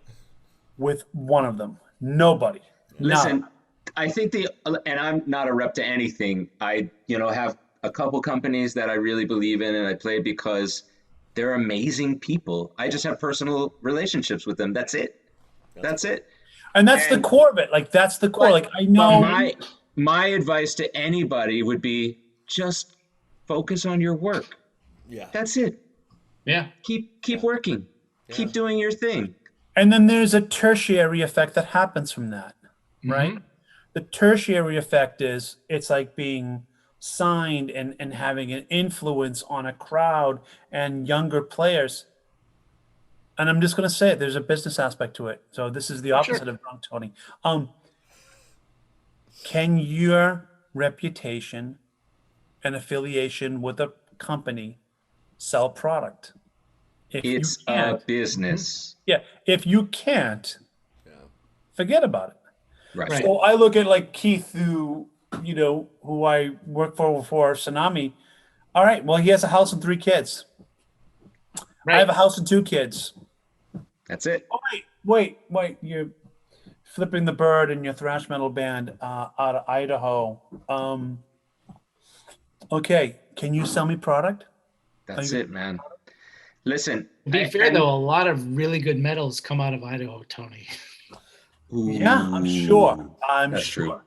with one of them. Nobody. Listen, None. I think and I'm not a rep to anything. I, have a couple companies that I really believe in and I play because they're amazing people. I just have personal relationships with them. That's it. That's it. And that's the core of it. Like, that's the core. Like, I know. My advice to anybody would be just focus on your work. Yeah. That's it. Yeah. Keep working. Yeah. Keep doing your thing. And then there's a tertiary effect that happens from that, right? Mm-hmm. The tertiary effect is it's like being signed and having an influence on a crowd and younger players. And I'm just going to say it, there's a business aspect to it. So this is the opposite of drunk Tony. Can your reputation and affiliation with a company sell product? It's a business. Yeah. If you can't, forget about it. Right. So I look at like Keith, who I work for Tsunami. All right. Well, he has a house and 3 kids. Right. I have a house and 2 kids. That's it. Oh, wait. You're flipping the bird in your thrash metal band out of Idaho. Okay. Can you sell me product? That's it, man. Listen. To be fair, though, a lot of really good metals come out of Idaho, Tony. Yeah, I'm sure. That's true.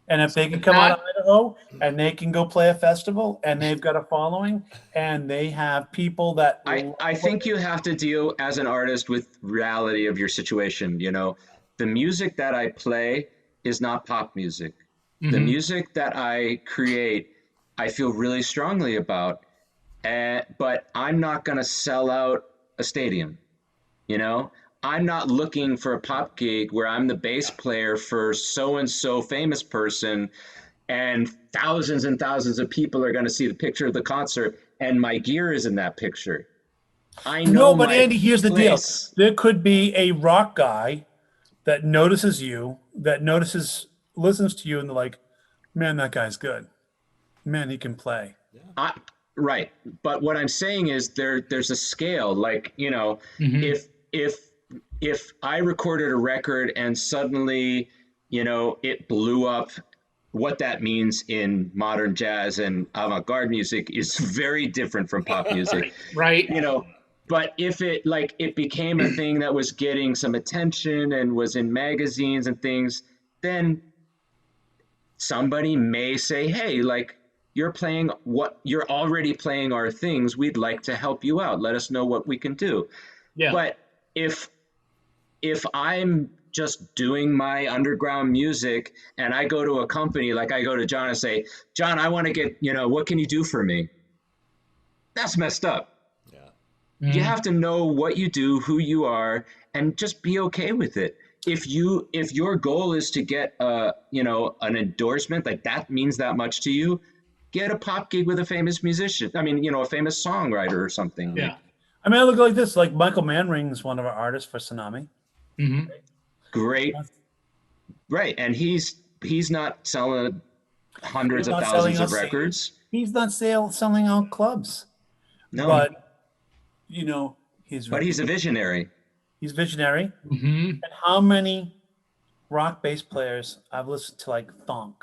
And if they can come out of Idaho and they can go play a festival and they've got a following and they have people that I think you have to deal as an artist with reality of your situation. The music that I play is not pop music. Mm-hmm. The music that I create, I feel really strongly about. but I'm not going to sell out a stadium. You know, I'm not looking for a pop gig where I'm the bass player for so and so famous person, and thousands of people are going to see the picture of the concert, and my gear is in that picture. I know. No, but Andy, here's the deal. place. There could be a rock guy that notices you, listens to you, and they're like, man, that guy's good. Man, he can play. Right. But what I'm saying is there's a scale. Like, you know, if I recorded a record and suddenly, you know, it blew up, what that means in modern jazz and avant-garde music is very different from pop music. Right. You know, but if it became a thing that was getting some attention and was in magazines and things, then somebody may say, hey, like, you're already playing our things. We'd like to help you out. Let us know what we can do. Yeah. But if I'm just doing my underground music and I go to a company, like I go to John and say, John, I want to get, you know, what can you do for me? That's messed up. Mm-hmm. You have to know what you do, who you are, and just be okay with it. If your goal is to get you know, an endorsement, like that means that much to you, get a pop gig with a famous musician. I mean, you know, a famous songwriter or something. Yeah. I mean, I look like this. Like Michael Manring is one of our artists for Tsunami. Mm-hmm. Great. Right. And he's not selling hundreds of He's not thousands selling of us- records. He's not selling out clubs, No, but you know, but he's a visionary. he's visionary. Mm-hmm. And how many rock bass players I've listened to, like Thonk,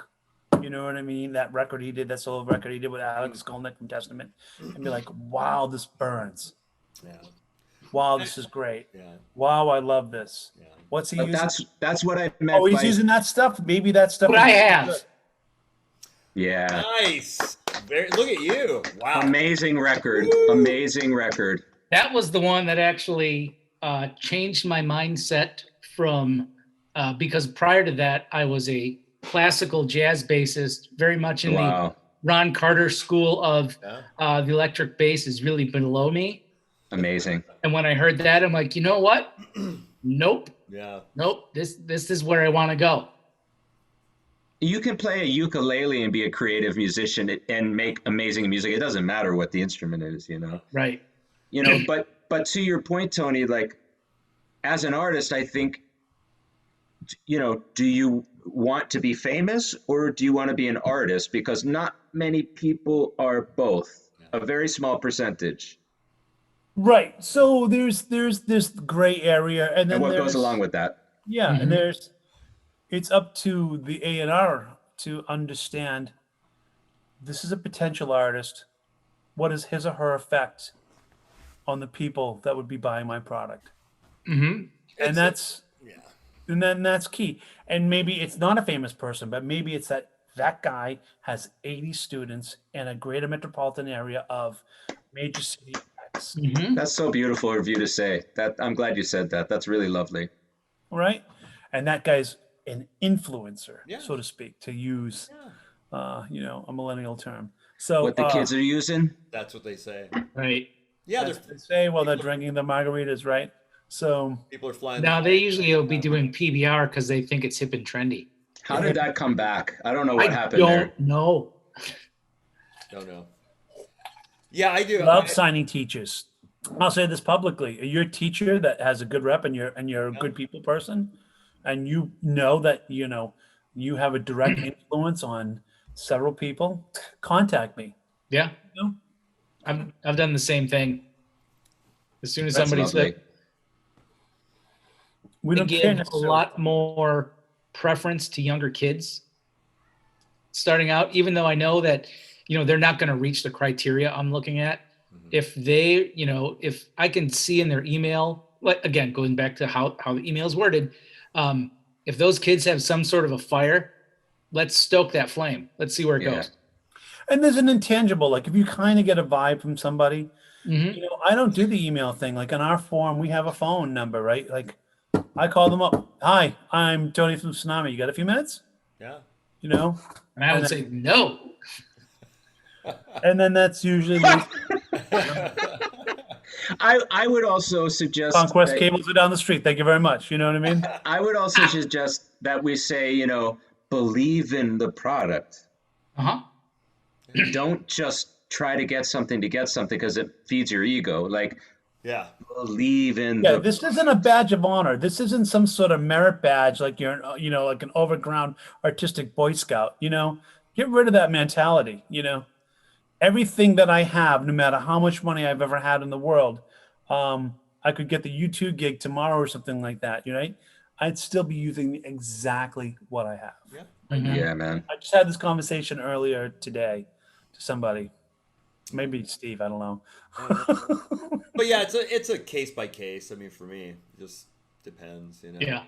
you know what I mean? That record he did, that solo record he did with Alex Skolnick from Testament, and be like, wow, this burns. Yeah. Wow, this is great. Yeah. Wow, I love this. Yeah. What's he But using? that's what I meant. Oh, he's by, using that stuff. Maybe that stuff. But is I good. have. Yeah. Nice. Look at you. Wow. Amazing record. Woo! Amazing record. That was the one that actually changed my mindset from because prior to that, I was a classical jazz bassist, very much in the Wow. Ron Carter school of Yeah. the electric bass is really below me. Amazing. And when I heard that, I'm like, you know what? Nope. Yeah. This is where I want to go. You can play a ukulele and be a creative musician and make amazing music. It doesn't matter what the instrument is, you know. Right. You know, but to your point, Tony, like as an artist, I think, you know, do you want to be famous or do you want to be an artist? Because not many people are both. A very small percentage. Right. So there's this gray area, and then And what goes there's- along with that? Yeah, Mhm. and it's up to the A&R to understand this is a potential artist. What is his or her effect on the people that would be buying my product? Mm-hmm. And that's Yeah. and then that's key. And maybe it's not a famous person, but maybe it's that guy has 80 students in a greater metropolitan area of major city X, Mm-hmm. That's so beautiful of you to say. That I'm glad you said that. That's really lovely. right? And that guy's an influencer, Yeah. so to speak, to use Yeah. you know, a millennial term. So What the kids are using? That's what they say. Right. Yeah. that's There's what they say while they're drinking the margaritas, right? So people are flying. Now they usually will be doing PBR because they think it's hip and trendy. How did that come back? I don't know what I happened don't there. know. Don't know. Yeah, I do. love signing teachers. I'll say this publicly: you're a teacher that has a good rep, and you're a good people person, and you know that you have a direct influence on several people. Contact me. Yeah. You know? I've done the same thing. As soon as That's somebody's lovely. We I don't give care a necessarily. lot more preference to younger kids starting out, even though I know that, they're not going to reach the criteria I'm looking at. If they, if I can see in their email, like again, going back to how the email is worded, if those kids have some sort of a fire, let's stoke that flame. Let's see where it Yeah. goes. And there's an intangible, like if you kind of get a vibe from somebody, Mhm. I don't do the email thing. Like on our form, we have a phone number, right? Like I call them up. Hi, I'm Tony from Tsunami. You got a few minutes? Yeah. And I would say no. And then that's usually I would also suggest Conquest that- cables are down the street. Thank you very much. You know what I mean? I would also suggest that we say, believe in the product. Uh-huh. Don't just try to get something because it feeds your ego. Like, Yeah. believe in Yeah, the. this isn't a badge of honor. This isn't some sort of merit badge like you're, like an overground artistic Boy Scout. Get rid of that mentality. Everything that I have, no matter how much money I've ever had in the world, I could get the U2 gig tomorrow or something like that. I'd still be using exactly what I have. Yeah. Mhm. Yeah, man. I just had this conversation earlier today to somebody, maybe Steve. I don't know. But yeah, it's a case by case. I mean, for me, it just depends. Yeah.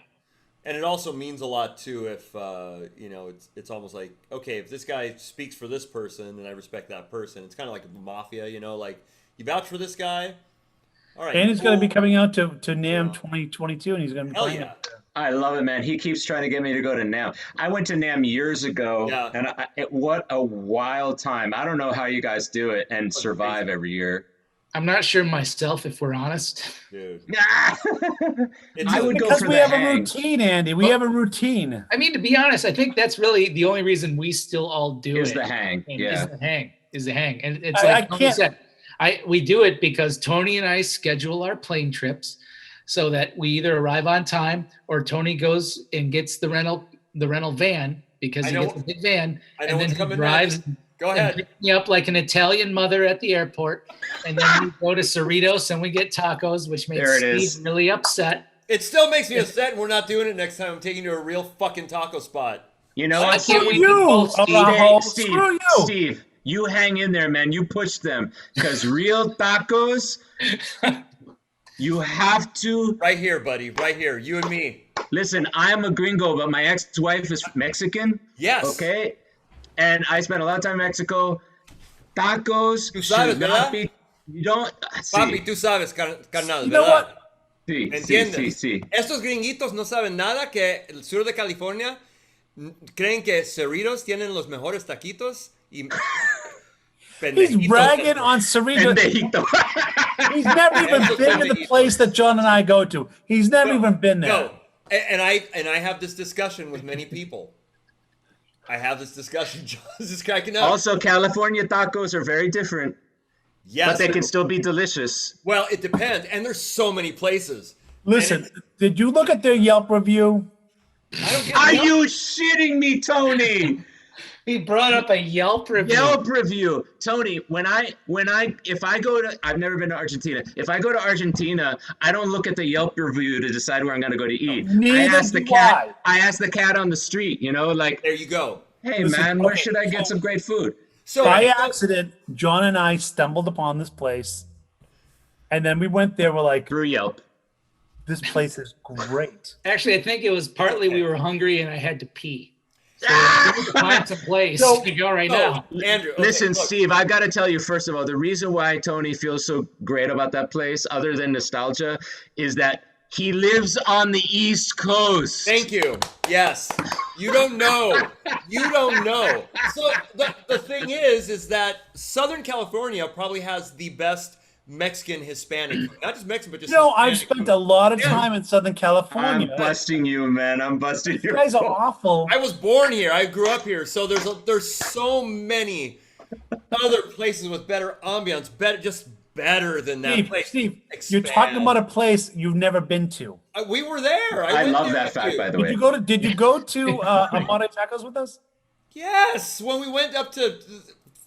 And it also means a lot too if it's almost like, okay, if this guy speaks for this person and I respect that person, it's kind of like the mafia, like you vouch for this guy, all right. And he's going to be cool. coming out to NAMM 2022, and he's going to be Hell playing yeah. it. I love it, man. He keeps trying to get me to go to NAMM. I went to NAMM years ago, Yeah. and what a wild time. I don't know how you guys do it and survive every year. I'm not sure myself, if we're honest. Dude. I would go Because for we the have a hang. routine, Andy. We have a routine. I mean, to be honest, I think that's really the only reason we still all do Is it. the hang. Yeah. Is the hang. And it's I like Tony can't- said, we do it because Tony and I schedule our plane trips so that we either arrive on time or Tony goes and gets the rental van because I he know- gets a big van, I know and then what's he coming drives next. Go and ahead. picks me up like an Italian mother at the airport, and then we go to Cerritos and we get tacos, which makes There it Steve is. really upset. It still makes me upset, and we're not doing it next time. I'm taking you to a real fucking taco spot. You know Why what, can't Steve? we You, do both, Steve? Araujo. Steve, Screw you. Steve, you hang in there, man. You push them because real tacos, you have to Right here, buddy. Right here. You and me. listen. I'm a gringo, but my ex-wife is Mexican. Yes. Okay, and I spent a lot of time in Mexico. Tacos Tú sabes, should not ¿verdad? be. You don't. Papi, tú sabes, carnal, You know ¿verdad? what? Sí, ¿Me sí, entiendes? sí, sí. Estos gringuitos no saben nada que el sur de California creen que Cerritos tienen los mejores taquitos y He's pendejitos. bragging on Cerritos. Pendejito. He's never even Esos been to the pendejitos. place that John and I go to. He's never No, even been there. No, and I have this discussion with many people. I have this discussion. John is just cracking up. Also, California tacos are very different, Yes, but they can still be delicious. Well, it depends, and there's so many places. Listen, did you look at their Yelp review? I don't get Are Yelp. you shitting me, Tony? He brought up a Yelp review. Yelp review, Tony. If I go to, I've never been to Argentina. If I go to Argentina, I don't look at the Yelp review to decide where I'm going to go to eat. Neither I ask the do cat. I ask the cat on the street. Like, There you go. hey Listen, man, where okay, should I get some great food? So By accident, John and I stumbled upon this place, and then we went there. We're like, Through Yelp. this place is great. Actually, I think it was partly we were hungry and I had to pee. So Ah! we need to find some place So- to go right Oh, now. Andrew, okay, Listen, look. Steve, I got to tell you, first of all, the reason why Tony feels so great about that place, other than nostalgia, is that he lives on the East Coast. Thank you. Yes. You don't know. You don't know. So the thing is that Southern California probably has the best Mexican Hispanic, not just Mexican, but just I've Hispanic spent food. a lot of Yeah. time in Southern I'm California. busting you, man. I'm busting You you. guys are awful. I was born here. I grew up here. So there's so many other places with better ambiance, better than that place. Steve, Expand. you're talking about a place you've never been to. We were there. I went love there that with fact, you. by the Did way. you go to Amado Tacos with us? Yes, when we went up to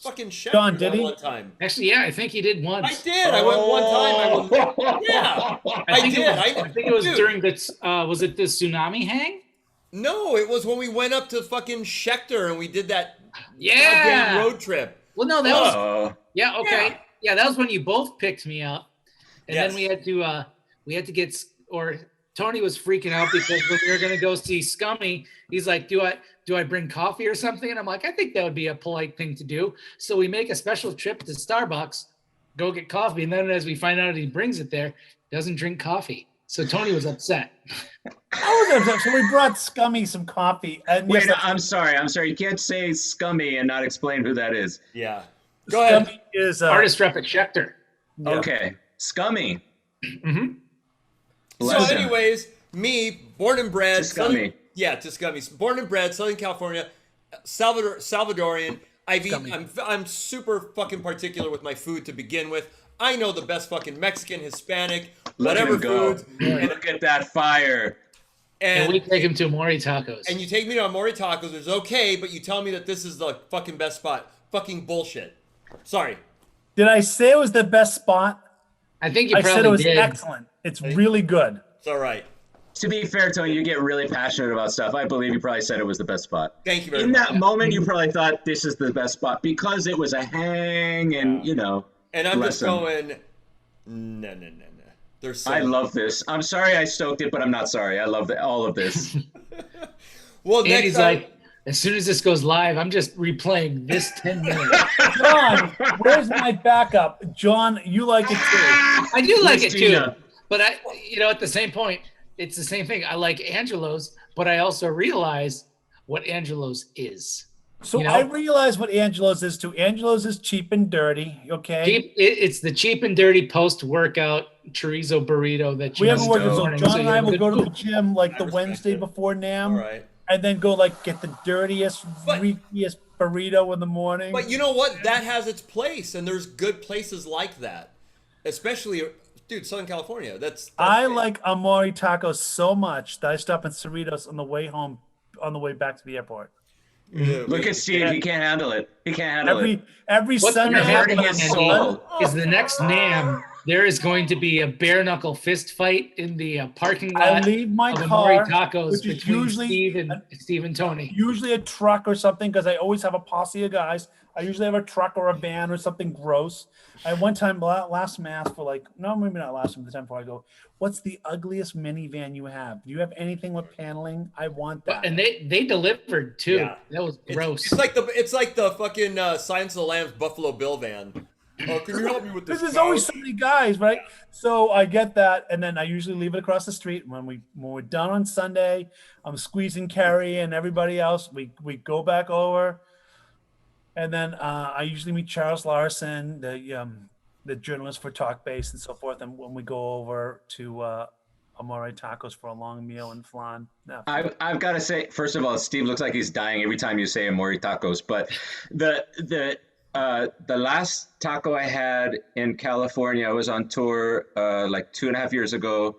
fucking Schefter John, did that he? one time. Actually, yeah, I think he did I once. did. I went one time. Oh. Yeah, I think did. It was, I think it was Dude. during the was it the tsunami hang? No, it was when we went up to fucking Schechter and we did that Yeah. goddamn road trip. Well, no, that was Oh. yeah, okay. Yeah, that was when you both picked me up. And Yes. then we had to get or Tony was freaking out because when we were going to go see Scummy, he's like, do I bring coffee or something? And I'm like, I think that would be a polite thing to do. So we make a special trip to Starbucks, go get coffee. And then as we find out he brings it there, doesn't drink coffee. So Tony was upset. So we brought Scummy some coffee. And Wait, yes, I'm sorry. You can't say scummy and not explain who that is. Yeah. Go ahead. Scummy is Artist rep at Schechter. Yeah. Okay, Scummy. Mm-hmm. Bless So, him. anyways, me, born and bred, Tuscany. Tuscany, born and bred, Southern California, Salvadorian. I'm super fucking particular with my food to begin with. I know the best fucking Mexican, Hispanic, Look at whatever him go. foods. Look at that fire. And we take him to Mori Tacos. And you take me to Amori Tacos, it's okay, but you tell me that this is the fucking best spot. Fucking bullshit. Sorry. Did I say it was the best spot? I think you I probably said it was did. excellent. It's really good. It's all right. To be fair, Tony, you get really passionate about stuff. I believe you probably said it was the best spot. Thank you very In much. that moment, you probably thought this is the best spot because it was a hang and, you know. And I'm bless just him. going, no. There's so I love this. I'm sorry I stoked it, but I'm not sorry. I love all of this. Well, Andy's next time, like, as soon as this goes live, I'm just replaying this 10 minutes. John, where's my backup? John, you like it too. I do like it too. Christina. But at the same point, it's the same thing. I like Angelo's, but I also realize what Angelo's is. So You know? I realize what Angelo's is too. Angelo's is cheap and dirty. Okay. It's the cheap and dirty post-workout chorizo burrito that you We haven't eat worked in the so morning, John so and you I have will good go to the food. gym like the respect Wednesday it. before all NAM right. and then go like get the dirtiest, But- reekiest burrito in the morning. But you know what? That has its place, and there's good places like that. Especially, dude, Southern California. That's I it. like Amori Tacos so much that I stop at Cerritos on the way home, on the way back to the airport. Yeah, Look at Steve. He can't handle it. He can't handle it. Every What's Sunday gonna happen hurting his Andy, soul. is the next NAM, there is going to be a bare knuckle fist fight in the parking I lot leave my of Amori car, Tacos which is between usually Steve and Tony. usually a truck or something because I always have a posse of guys. I usually have a truck or a van or something gross. I one time last mass for like, no, maybe not last time, the time before I go, what's the ugliest minivan you have? Do you have anything with paneling? I want that. And they delivered too. Yeah. That was gross. It's like the fucking Science of the Lambs Buffalo Bill van. Oh, can you help me with this? There's car? always so many guys, right? So I get that, and then I usually leave it across the street. When we're done on Sunday, I'm squeezing Kerry and everybody else. We go back over, and then I usually meet Charles Larson, the journalist for Talkbase and so forth. And when we go over to Amore Tacos for a long meal in Flan. No. I've got to say, first of all, Steve looks like he's dying every time you say Amori Tacos. But the last taco I had in California, I was on tour like 2.5 years ago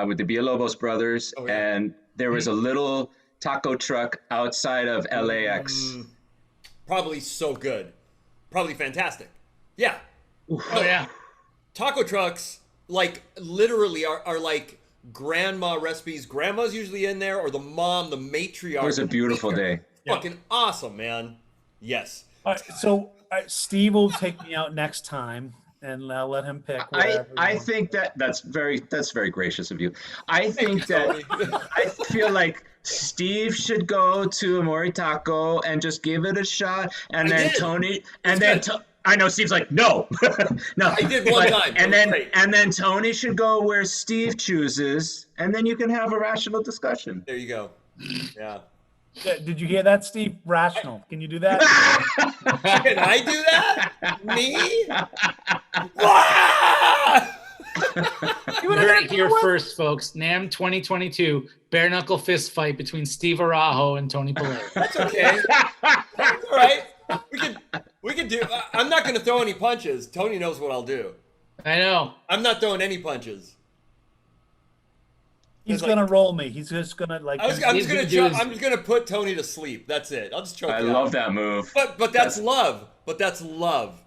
with the Villalobos brothers, and there was a little taco truck outside of LAX. Probably so good. Probably fantastic. Yeah. Oh yeah. Taco trucks, like, literally are like grandma recipes. Grandma's usually in there, or the mom, the matriarch. It was a beautiful day. Fucking awesome, man. Yes. All right, so Steve will take me out next time, and I'll let him pick. I think that's very gracious of you. I think that I feel like Steve should go to Amori Taco and just give it a shot, and then Tony, and then I know Steve's like no, no. I did one time. and It was great. then Tony should go where Steve chooses, and then you can have a rational discussion. There you go. Yeah. Did you hear that, Steve? Rational. Can you do that? Can I do that? Me? Wah! You heard it here first, folks. NAM 2022 bare knuckle fist fight between Steve Arajo and Tony Pillay. That's okay. That's all right. We can do. I'm not going to throw any punches. Tony knows what I'll do. I know. I'm not throwing any punches. He's like- gonna roll me. He's just gonna like. I'm just gonna put Tony to sleep. That's it. I'll just choke I you love out. that move. But that's love. But that's love.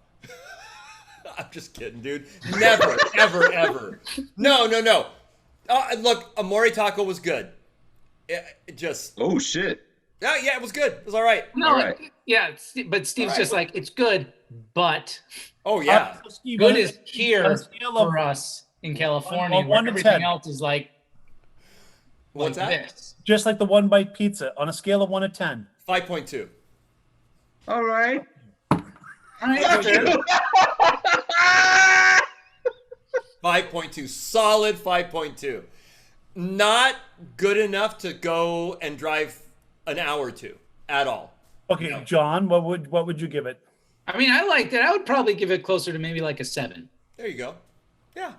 I'm just kidding, dude. Never, ever, ever. No. Look, Amori Taco was good. It just. Oh shit! Yeah, it was good. It was all right. No, All right. yeah, but Steve's just like, it's good, but Oh yeah. Steve, good on is on here a scale of for us in California, on where 1 to everything 10. else is like What's that? this. just like the one bite pizza on a scale of 1 to 10. 5.2. All right. All right, Fuck you. 5.2. Solid 5.2. Not good enough to go and drive an hour or two at all. Okay, John, what would you give it? I mean, I liked it. I would probably give it closer to maybe like a 7. There you go. Yeah.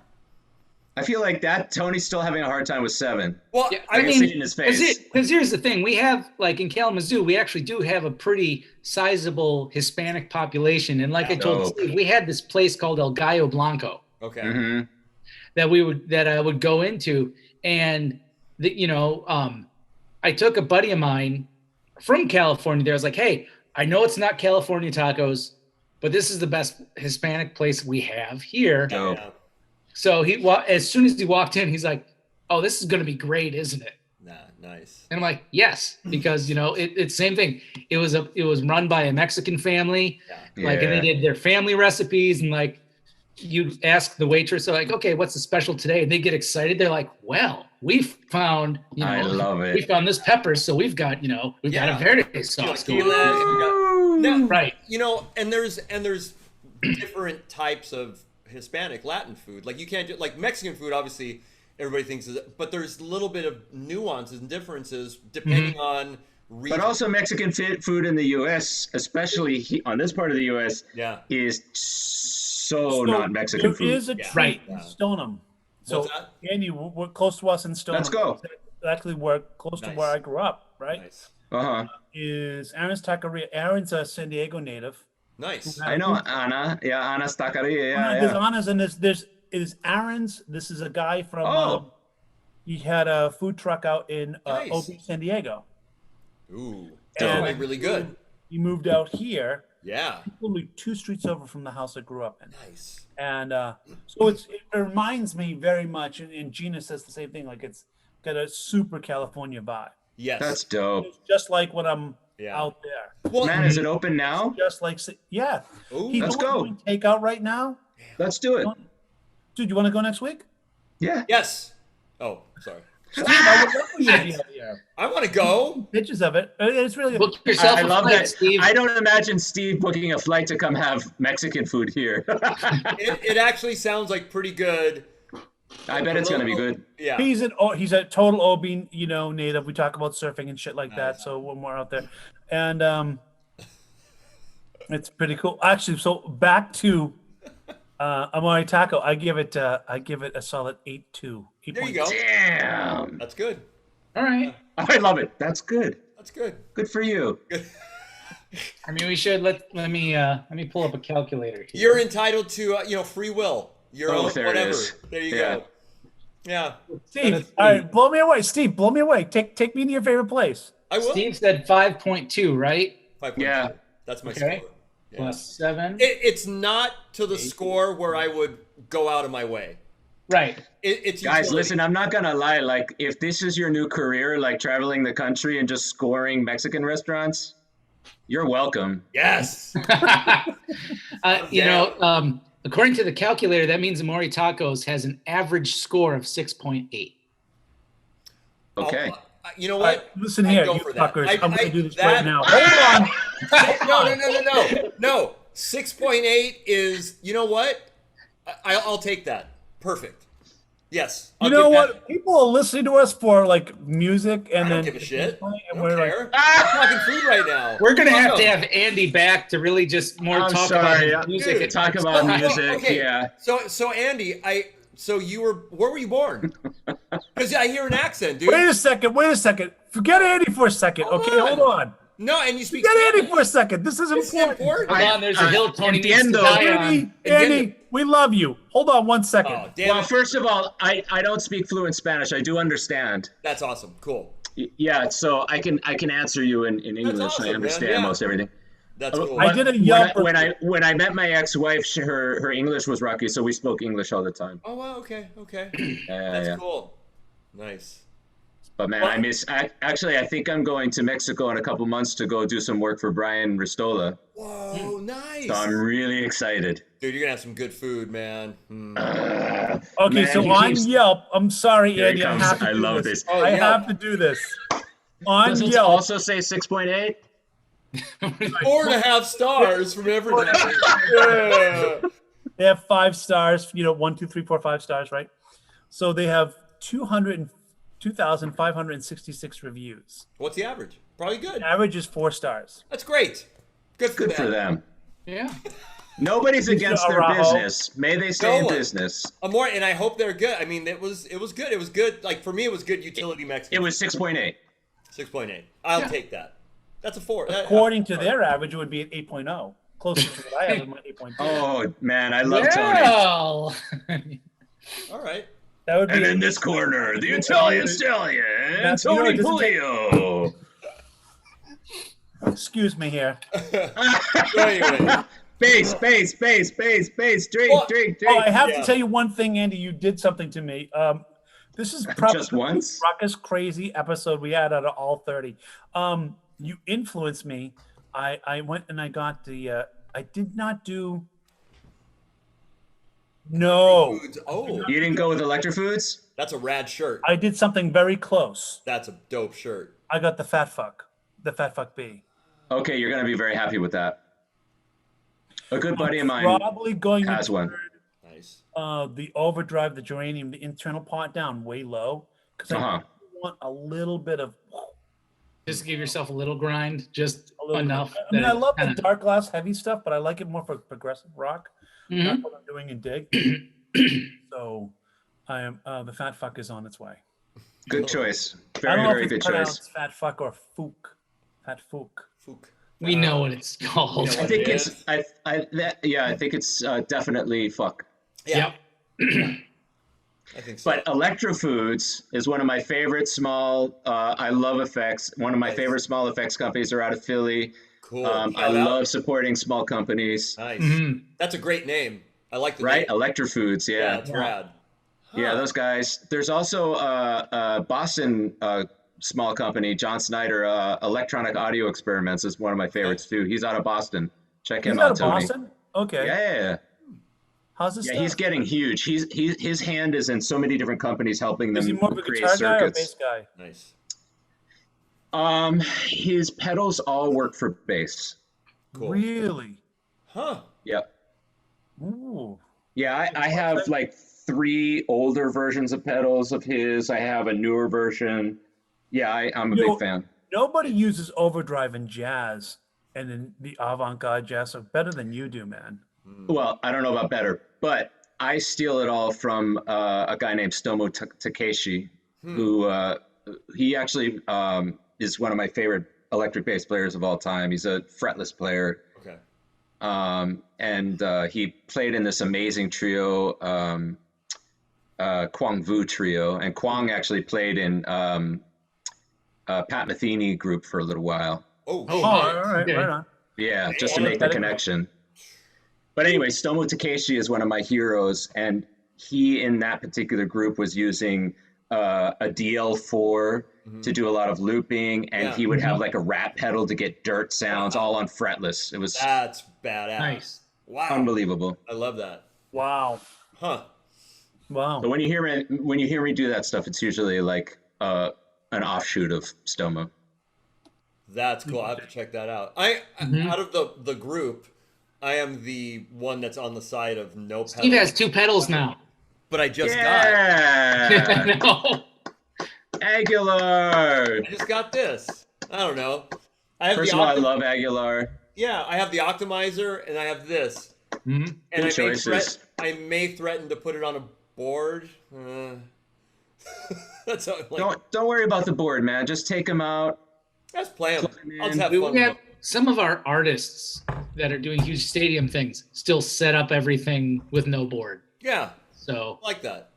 I feel like that Tony's still having a hard time with 7. Well, Yeah, I can see it in his face. Because here's the thing. We have, like in Kalamazoo, we actually do have a pretty sizable Hispanic population. And like I told Dope. Steve, we had this place called El Gallo Blanco okay. Mm-hmm. that I would go into. And, I took a buddy of mine from California there. I was like, hey, I know it's not California tacos, but this is the best Hispanic place we have here. Dope. Yeah. So as soon as he walked in, he's like, oh, this is going to be great, isn't it? Nah, nice. And I'm like, yes, because it's same thing. It was run by a Mexican family, and they did their family recipes, and like you ask the waitress, they're like, okay, what's the special today? And they get excited. They're like, well, we found, I love it. we found this pepper, so we've got got a verde sauce going. Now, Right. And there's different types of Hispanic Latin food. Like you can't do like Mexican food. Obviously, everybody thinks is, but there's a little bit of nuances and differences depending on region. But also Mexican food in the U.S., especially on this part of the U.S., is so not Mexican food. There is a treat in Stoneham. So, What's that? Andy, we're close to us in Stoneham. Let's go. Actually, we're close to where I grew up, right? Nice. Uh-huh. Is Aaron's Taqueria. Aaron's a San Diego native. Nice. I know Ana. Yeah, Ana's Taqueria. There's Yeah. Anna's and there's Aaron's. This is a guy from. Oh. He had a food truck out in Nice. Obi, San Diego. Ooh. And Definitely really good. He moved out here, Yeah. literally 2 streets over from the house I grew up in. Nice. And so it reminds me very much, and Gina says the same thing, like it's got a super California vibe. Yes. That's dope. It's just like when I'm Yeah. out there. well, Man, is it open now? Just like, yeah. Ooh. He's Let's doing go. takeout right now. Let's do it. Dude, you want to go next week? Yeah. Yes. Oh, sorry. Steve, I would love for you to be out here. I want to go. Pictures of it. It's really Book yourself I a love flight, that. Steve. I don't imagine Steve booking a flight to come have Mexican food here. It actually sounds like pretty good. I bet it's gonna be good. Yeah. he's a total OB, native. We talk about surfing and shit like that. Nice. So when we're out there, and it's pretty cool. Actually, so back to Amari Taco, I give it a solid 8.2. There you go. Damn. That's good. All right. I love it. That's good. That's good. Good for you. I mean, we should let me pull up a calculator here. You're entitled to free will. Your Oh, own there it whatever. is. There you Yeah. go. Yeah. Steve, all right, blow me away. Steve, blow me away. Take me to your favorite place. I will. Steve said 5.2, right? 5.2. Yeah. That's my Okay. score. Yeah. Plus 7. It's not to the score where I would go out of my way. Right. It's Guys, utility. listen, I'm not gonna lie. Like, if this is your new career, like traveling the country and just scoring Mexican restaurants, you're welcome. Yes. According to the calculator, that means Amori Tacos has an average score of 6.8. Okay. You know All right, what? listen I'd here, go you for that. fuckers. I'm going to do this that- right now. Hold on. No. 6.8 is, you know what? I'll take that. Perfect. Yes. You I'll know give what? that- People are listening to us for like music, and I don't then give a shit. and I we're don't like, care. I'm talking food right now. We're gonna have No. to have Andy back to really just more I'm talk sorry. about his music. Dude, and talk about stuff. music. Okay. Yeah. So Andy, where were you born? Because I hear an accent, dude. wait a second. Forget Andy for a second. Hold Okay, on. hold on. No, and you speak Forget Andy Spanish. for a second. This is This is important. important. Hold on, there's a hill Tony needs to entiendo. die on. Andy, we love you. Hold on one second. Oh, damn Well, it. first of all, I don't speak fluent Spanish. I do understand. That's awesome. Cool. Yeah, so I can answer you in English. awesome, I man. understand Yeah. most everything. That's cool. I did a Yelp when I met my ex-wife, her English was rocky, so we spoke English all the time. Oh, wow. Okay. Yeah, That's yeah. cool. Nice. But man, actually, I think I'm going to Mexico in a couple months to go do some work for Brian Ristola. Whoa, nice. So I'm really excited. Dude, you're going to have some good food, man. Okay, Man, so he on keeps- Yelp, I'm sorry, Here he Andy. I comes. have to I do love this. this. Oh, I Yelp. have to do this. On Does it Yelp, also say 6.8? 4.5 stars from everybody. Yeah. they have 5 stars. 1, 2, 3, 4, 5 stars, right? So they have 202,566 reviews. What's the average? Probably good. Average is 4 stars. That's great. Good for Good them. for them. Yeah. Nobody's Mr. against their Araujo. business. May they stay in No one. business. More, and I hope they're good. I mean, it was good. It was good. Like for me, it was good utility Mexican. It was 6.8. 6.8. I'll take that. That's a 4. According to their average, it would be an 8.0, closer to what I have in my 8.2. Oh man, I love Tony. Well, All right. That would be. And in this corner, the Italian stallion, That's, you know, Tony it doesn't take- Julio. Excuse me here. So anyway, Base. Drink. Oh, I have Yeah. to tell you one thing, Andy. You did something to me. This is probably Just once? the ruckus crazy episode we had out of all 30. You influenced me. I went and I got the. I did not do. No, foods. Oh, You didn't go with Electrofoods? that's a rad shirt. I did something very close. That's a dope shirt. I got the Fat Fuck B. Okay, you're gonna be very happy with that. A good buddy of mine Probably going has to one. turn, Nice. the overdrive, the geranium, the internal part down way low because I Uh-huh. want a little bit of just give yourself a little grind, just a little enough. I mean, that I it love the kinda- dark glass heavy stuff, but I like it more for progressive rock. Mhm. That's what I'm doing in Dig. So I am the Fat Fuck is on its way. Good choice. I Very, don't know very if good it's choice. pronounced Fat Fuck or Fook. Fat Fook. Fook. We know what it's called. you know I think It it's is. I think it's definitely fuck. Yeah, Yep. I think so. But Electrofoods is one of my favorite small. I love effects. One of my Nice. favorite small effects companies are out of Philly. Cool. I Shout out. love supporting small companies. Nice. Mhm. That's a great name. I like the Right, name. Electrofoods. Yeah, Yeah, it's rad. yeah, Huh. those guys. There's also a Boston small company, John Snyder. Electronic Audio Experiments is one of my favorites too. He's out of Boston. Check him He's out out, of Tony. Boston. Okay. Yeah. How's this? Yeah, stuff? he's getting huge. His hand is in so many different companies helping Is he them more of a create guitar guy or bass circuits. guy? Nice. His pedals all work for bass. Cool. Really? Huh. Yep. Ooh. Yeah, I have like 3 older versions of pedals of his. I have a newer version. Yeah, I'm a You know, big fan. Nobody uses overdrive in jazz and in the avant-garde jazz so better than you do, man. Well, I don't know about better, but I steal it all from a guy named Stomo Takeshi, who he actually is one of my favorite electric bass players of all time. He's a fretless player. Okay. And he played in this amazing trio, Kwang Vu trio, and Kwang actually played in Pat Metheny group for a little while. Oh, Oh, Oh, shit. all right, Okay. right on. Yeah, just to Yeah, make the that- connection. But anyway, Stomo Takeshi is one of my heroes, and he in that particular group was using a DL4 to do a lot of looping, and Yeah. he would have like a rat pedal to get dirt sounds, all on fretless. It was That's badass. Nice. Wow. unbelievable. I love that. Wow. Huh. Wow. But when you hear me do that stuff, it's usually like an offshoot of Stomo. That's cool. I have to check that out. Out of the group, I am the one that's on the side of no pedals. Steve has 2 pedals now. But I just got Yeah, No. Aguilar. I just got this. I don't know. I have First the of all, I love Aguilar. Yeah, I have the optimizer and I have this. Mhm. And Good choices. I may threaten to put it on a board. That's how, like, Don't worry about the board, man. Just take them out. that's playable. Plug 'em I'll just in. have We fun. have some of our artists that are doing huge stadium things still set up everything with no board. Yeah, So I like that.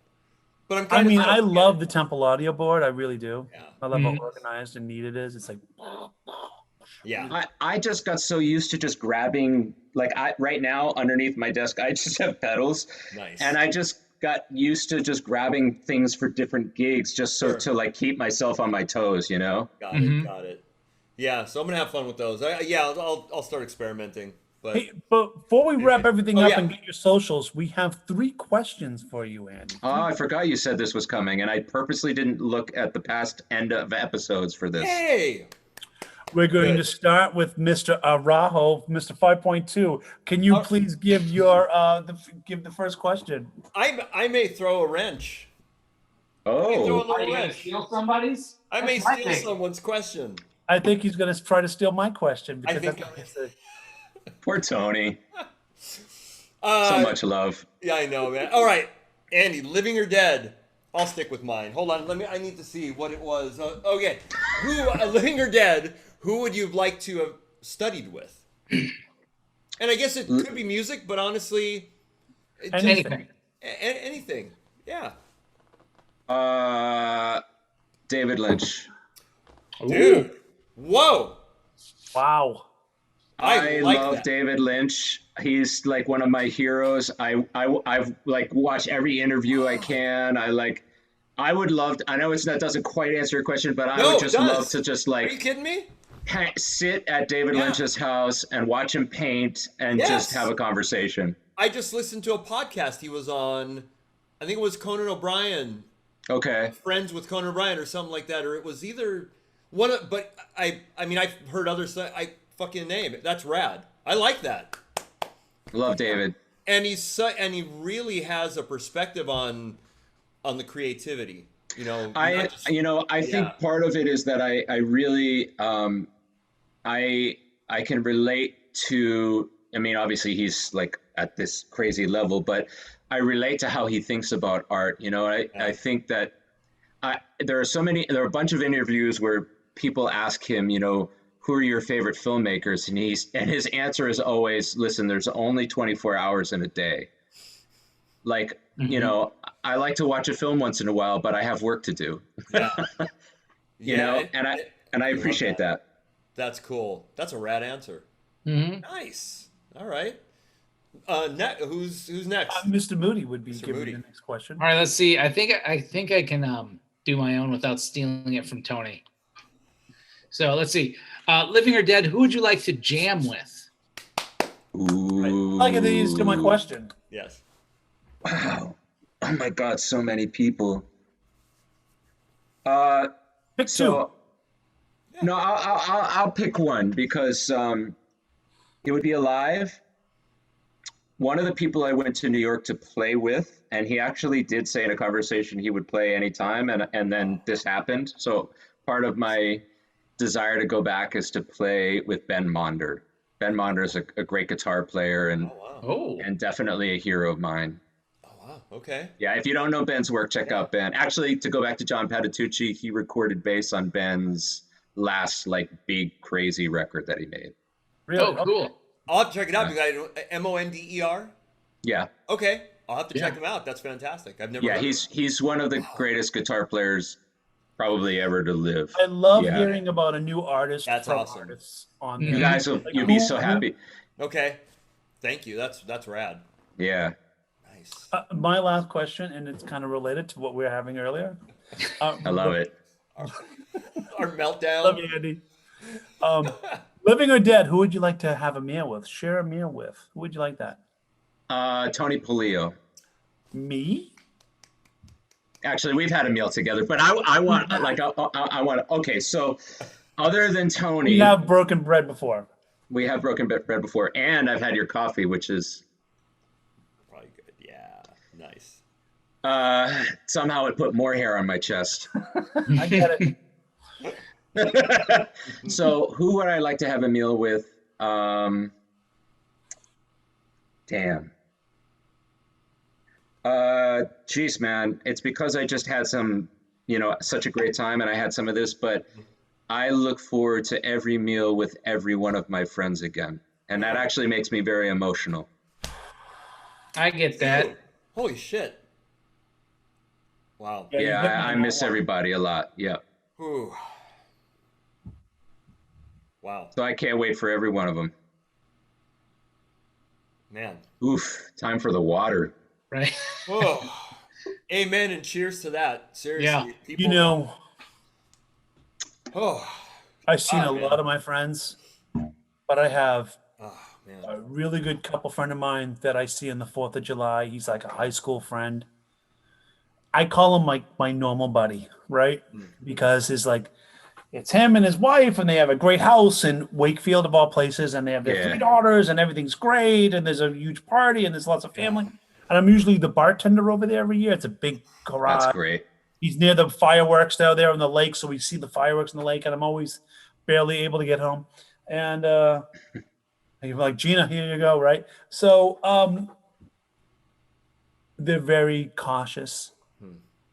But I'm I kind mean, of. I love the Temple audio board. I really do. Yeah. I love Mhm. how organized and neat it is. It's like, Yeah. I just got so used to just grabbing, like right now underneath my desk, I just have pedals, Nice. and I just got used to just grabbing things for different gigs, just so Sure. to like keep myself on my toes, you know. Got Mhm. it. Got it. Yeah. So I'm gonna have fun with those. I'll start experimenting. But hey, but before we wrap everything Oh, up yeah. and get your socials, we have 3 questions for you, Andy. Oh, I forgot you said this was coming, and I purposely didn't look at the past end of episodes for this. hey, We're going Good. to start with Mr. Araujo, Mr. 5.2. Can you please give your give the first question? I may throw a wrench. Throw a Oh, little are you gonna wrench. steal somebody's? I may That's my steal thing. someone's question. I think he's going to try to steal my question because think- that's what he said. poor Tony. So much love. Yeah, I know, man. All right, Andy, living or dead? I'll stick with mine. Hold on, I need to see what it was. Okay, living or dead? Who would you like to have studied with? And I guess it could be music, but honestly, Anything. Anything. Yeah. David Lynch. Dude. Whoa. Wow. I like love that. David Lynch. He's like one of my heroes. I've like watched every interview I can. I would love to, I know that doesn't quite answer your question, but I would just love to just Are you like kidding me? sit at David Lynch's house and watch him paint and just have a conversation. I just listened to a podcast he was on. I think it was Conan O'Brien. Okay. Friends with Conan O'Brien or something like that, or it was either one of, but I mean I've heard other stuff. I fucking name it. That's rad. I like that. Love David. And he really has a perspective on the creativity. You know, I think part of it is that I really I can relate to, I mean, obviously he's like at this crazy level, but I relate to how he thinks about art. You know, I think that there are a bunch of interviews where people ask him, you know, who are your favorite filmmakers? And his answer is always, listen, there's only 24 hours in a day. Like, you know, I like to watch a film once in a while, but I have work to do. Yeah. You know, and I appreciate that. That's cool. That's a rad answer. Mm-hmm. Nice. All right. Who's next? Mr. Moody would be Mr. giving Moody. the next question. All right, let's see. I think I can do my own without stealing it from Tony. So let's see. Living or dead, who would you like to jam with? Ooh. I get to use to my question. Yes. Wow. Oh my God, so many people. Pick So, no, I'll pick one because it would be alive. One of the people I went to New York to play with, and he actually did say in a conversation he would play anytime, and then this happened. So part of my desire to go back is to play with Ben Monder. Ben Monder is a great guitar player and Oh, and definitely a hero of mine. Oh wow. Okay. Yeah, if you don't know Ben's work, check out Ben. Actually, to go back to John Patitucci, he recorded bass on Ben's last like big crazy record that he made. Really? oh, cool. I'll have to check it out because Monder. Yeah, Okay. I'll have to check him out. That's fantastic. I've never. yeah, heard of he's one of the greatest guitar players probably ever to live. I love Yeah. hearing about a new artist That's from awesome. artists on You there. You guys will you'll be so happy. him. Okay. Thank you. That's rad. Yeah. Nice. My last question, and it's kind of related to what we were having earlier. I love it. Our meltdown. Love you, Andy. Living or dead, who would you like to have a meal with? Share a meal with? Who would you like that? Tony Polio. Me? Actually, we've had a meal together, but I want like I want. Okay, so other than Tony, We have broken bread before. we have broken bread before, and I've had your coffee, which is Probably good. Yeah. Nice. somehow it put more hair on my chest. I get it. So who would I like to have a meal with? Damn. Geez, man, it's because I just had some, such a great time and I had some of this, but I look forward to every meal with every one of my friends again. And that actually makes me very emotional. I get that. Ew. Holy shit. Wow. Yeah, you Yeah, hit me I on miss that one. everybody a lot. Yeah. Whew. Wow. So I can't wait for every one of them. Man. Oof, time for the water. Right. Oh. Amen and cheers to that. Seriously. Yeah. People, You know, Oh. I've seen a man. lot of my friends, but I have Oh, man. a really good couple friend of mine that I see on the 4th of July. He's like a high school friend. I call him like my normal buddy, right? Because it's him and his wife, and they have a great house in Wakefield of all places, and they have their Yeah. 3 daughters, and everything's great, and there's a huge party, and there's lots of family. And I'm usually the bartender over there every year. It's a big garage. That's great. He's near the fireworks down there on the lake, so we see the fireworks in the lake, and I'm always barely able to get home. And you're like, Gina, here you go, right? So they're very cautious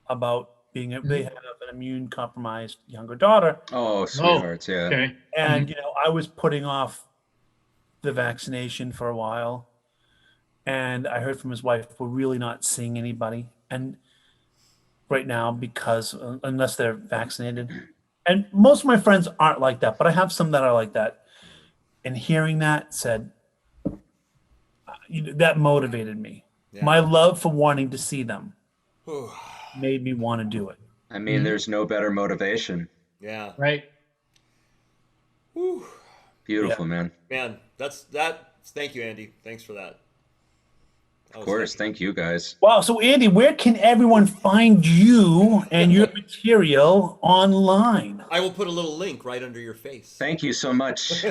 about being. They have an immune compromised younger daughter, Oh, sweethearts, yeah. Okay. and you know I was putting off the vaccination for a while, and I heard from his wife we're really not seeing anybody, and right now because unless they're vaccinated, and most of my friends aren't like that, but I have some that are like that. And hearing that said, that motivated me. Yeah. My love for wanting to see them made me want to do it. I mean, there's no better motivation. Yeah. Right. Whew. Beautiful, man. Man, thank you, Andy. Thanks for that. Of course. Thank you, guys. Wow. So, Andy, where can everyone find you and your material online? I will put a little link right under your face. Thank you so much.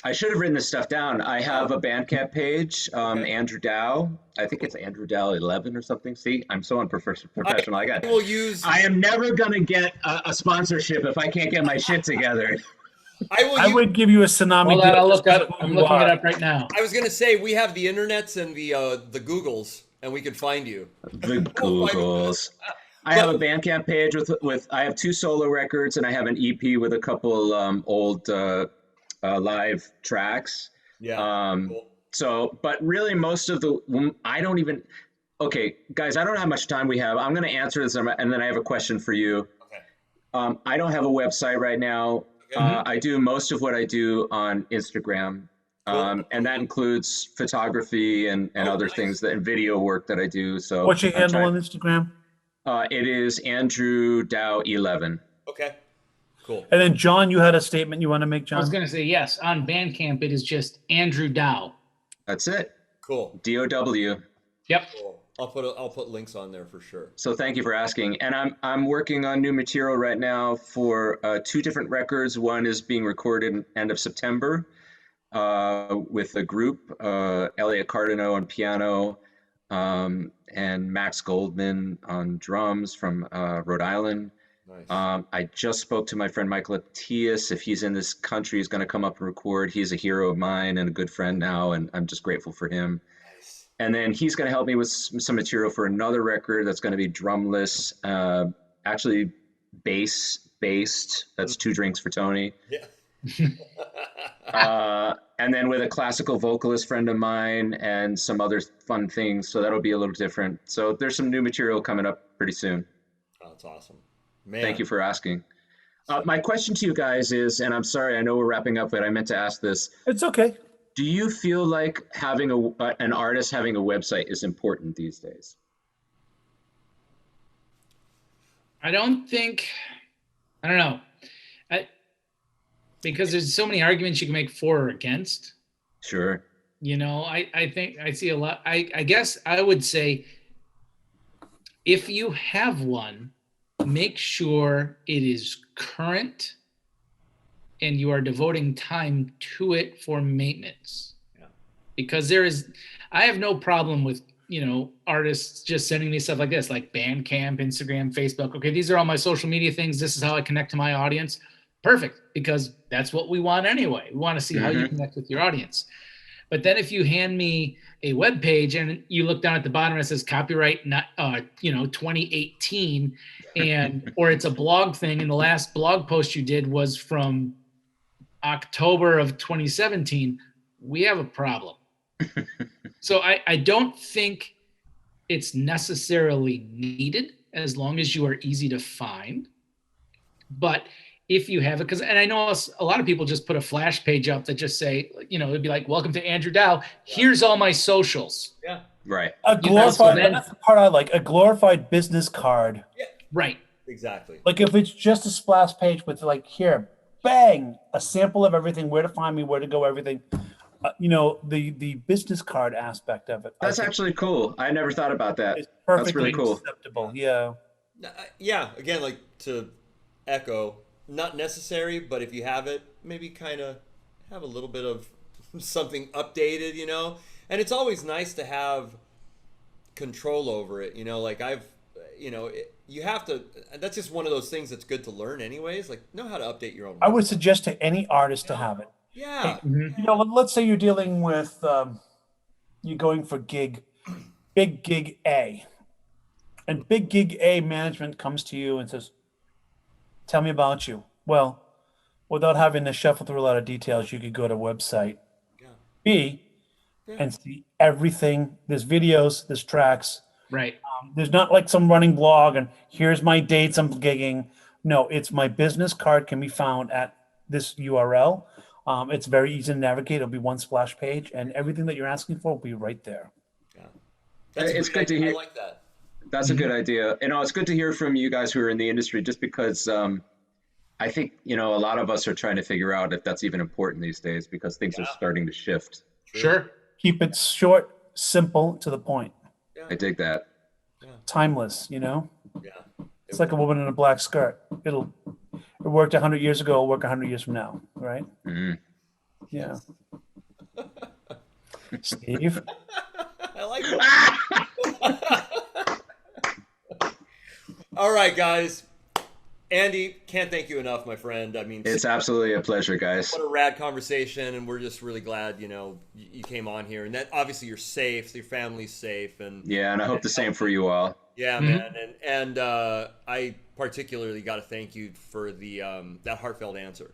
I should have written this stuff down. I have a Bandcamp page, Andrew Dow. I think it's Andrew Dow 11 or something. See, I'm so unprofessional. I am never going to get a sponsorship if I can't get my shit together. I would give you a tsunami. Hold on, I'm looking it up right now. I was gonna say we have the internets and the Googles, and we could find you. The Googles. I have a Bandcamp page with I have 2 solo records, and I have an EP with a couple old live tracks. Yeah. Cool. So, but really, most of okay, guys, I don't know how much time we have. I'm going to answer this, and then I have a question for you. Okay. I don't have a website right now. I do most of what I do on Instagram, and that includes photography and other things and video work that I do. So, what's your handle on Instagram? It is Andrew Dow 11. Okay. Cool. And then, John, you had a statement you want to make, John? I was going to say, yes, on Bandcamp, it is just Andrew Dow. That's it. Cool. DOW. Yep. Cool. I'll put links on there for sure. So thank you for asking. And I'm working on new material right now for 2 different records. One is being recorded end of September with a group, Elliot Cardino on piano, and Max Goldman on drums from Rhode Island. Nice. I just spoke to my friend Michael Atias. If he's in this country, he's going to come up and record. He's a hero of mine and a good friend now, and I'm just grateful for him. Nice. And then he's going to help me with some material for another record that's going to be drumless, actually bass-based. That's 2 drinks for Tony. Yeah. And then with a classical vocalist friend of mine and some other fun things. So that'll be a little different. So there's some new material coming up pretty soon. Oh, that's awesome. Man. Thank you for asking. My question to you guys is, and I'm sorry, I know we're wrapping up, but I meant to ask this. It's okay. Do you feel like having an artist having a website is important these days? I don't know. Because there's so many arguments you can make for or against. Sure. You know, I think I see a lot. I guess I would say if you have one, make sure it is current and you are devoting time to it for maintenance. Yeah. Because I have no problem with, artists just sending me stuff like this, like Bandcamp, Instagram, Facebook. Okay, these are all my social media things. This is how I connect to my audience. Perfect, because that's what we want anyway. We want to see how you connect with your audience. But then if you hand me a web page and you look down at the bottom and it says copyright, 2018, or it's a blog thing, and the last blog post you did was from October of 2017, we have a problem. So I don't think it's necessarily needed as long as you are easy to find. But if you have it, and I know a lot of people just put a flash page up that just say, it'd be like, welcome to Andrew Dow. Here's all my socials. Yeah. Right. A glorified, that's the part I like, a glorified business card. Yeah. Right. Exactly. Like if it's just a splash page with like, here, bang, a sample of everything, where to find me, where to go, everything. The business card aspect of it. That's actually cool. I never thought about that. It's perfectly That's really cool. acceptable. Yeah. Yeah. Again, like to echo, not necessary, but if you have it, maybe kind of have a little bit of something updated, and it's always nice to have control over it, like you have to, that's just one of those things that's good to learn anyways, like know how to update your own work. I would suggest to any artist to have it. Yeah. Let's say you're dealing with, you're going for gig Big Gig A. And Big Gig A management comes to you and says, tell me about you. Well, without having to shuffle through a lot of details, you could go to website B and see everything. There's videos, there's tracks. Right. There's not like some running blog and here's my dates I'm gigging. No, it's my business card can be found at this URL. It's very easy to navigate. It'll be one splash page and everything that you're asking for will be right there. Yeah. That's It's good to hear. I like that. That's a good idea. You know, it's good to hear from you guys who are in the industry, just because I think, you know, a lot of us are trying to figure out if that's even important these days because things are starting to shift. Sure. Keep it short, simple, to the point. I dig that. Timeless, you know? Yeah. It's like a woman in a black skirt. It worked 100 years ago, it'll work 100 years from now, right? Mm-hmm. Yeah. Steve? I like that. All right, guys. Andy, can't thank you enough, my friend. I mean, It's absolutely a pleasure, guys. what a rad conversation, and we're just really glad, you know, you came on here, and that obviously you're safe, so your family's safe, and Yeah, and I hope the same for you all. yeah, man, and I particularly got to thank you for the that heartfelt answer,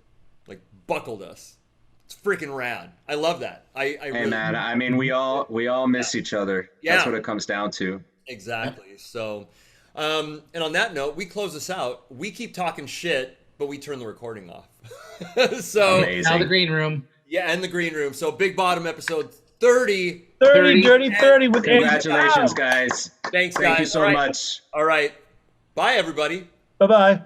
like buckled us. It's freaking rad. I love that. I Hey, really, man, I mean, we all miss each other. Yeah. That's what it comes down to. exactly. So, and on that note, we close this out. We keep talking shit, but we turn the recording off. So Amazing. Now the green room. yeah, and the green room. So Big Bottom episode 30. 30, dirty 30 with Andy Congratulations, Dow. guys. Thanks, Thank you guys. so All right. much. All right. Bye, everybody. Bye-bye.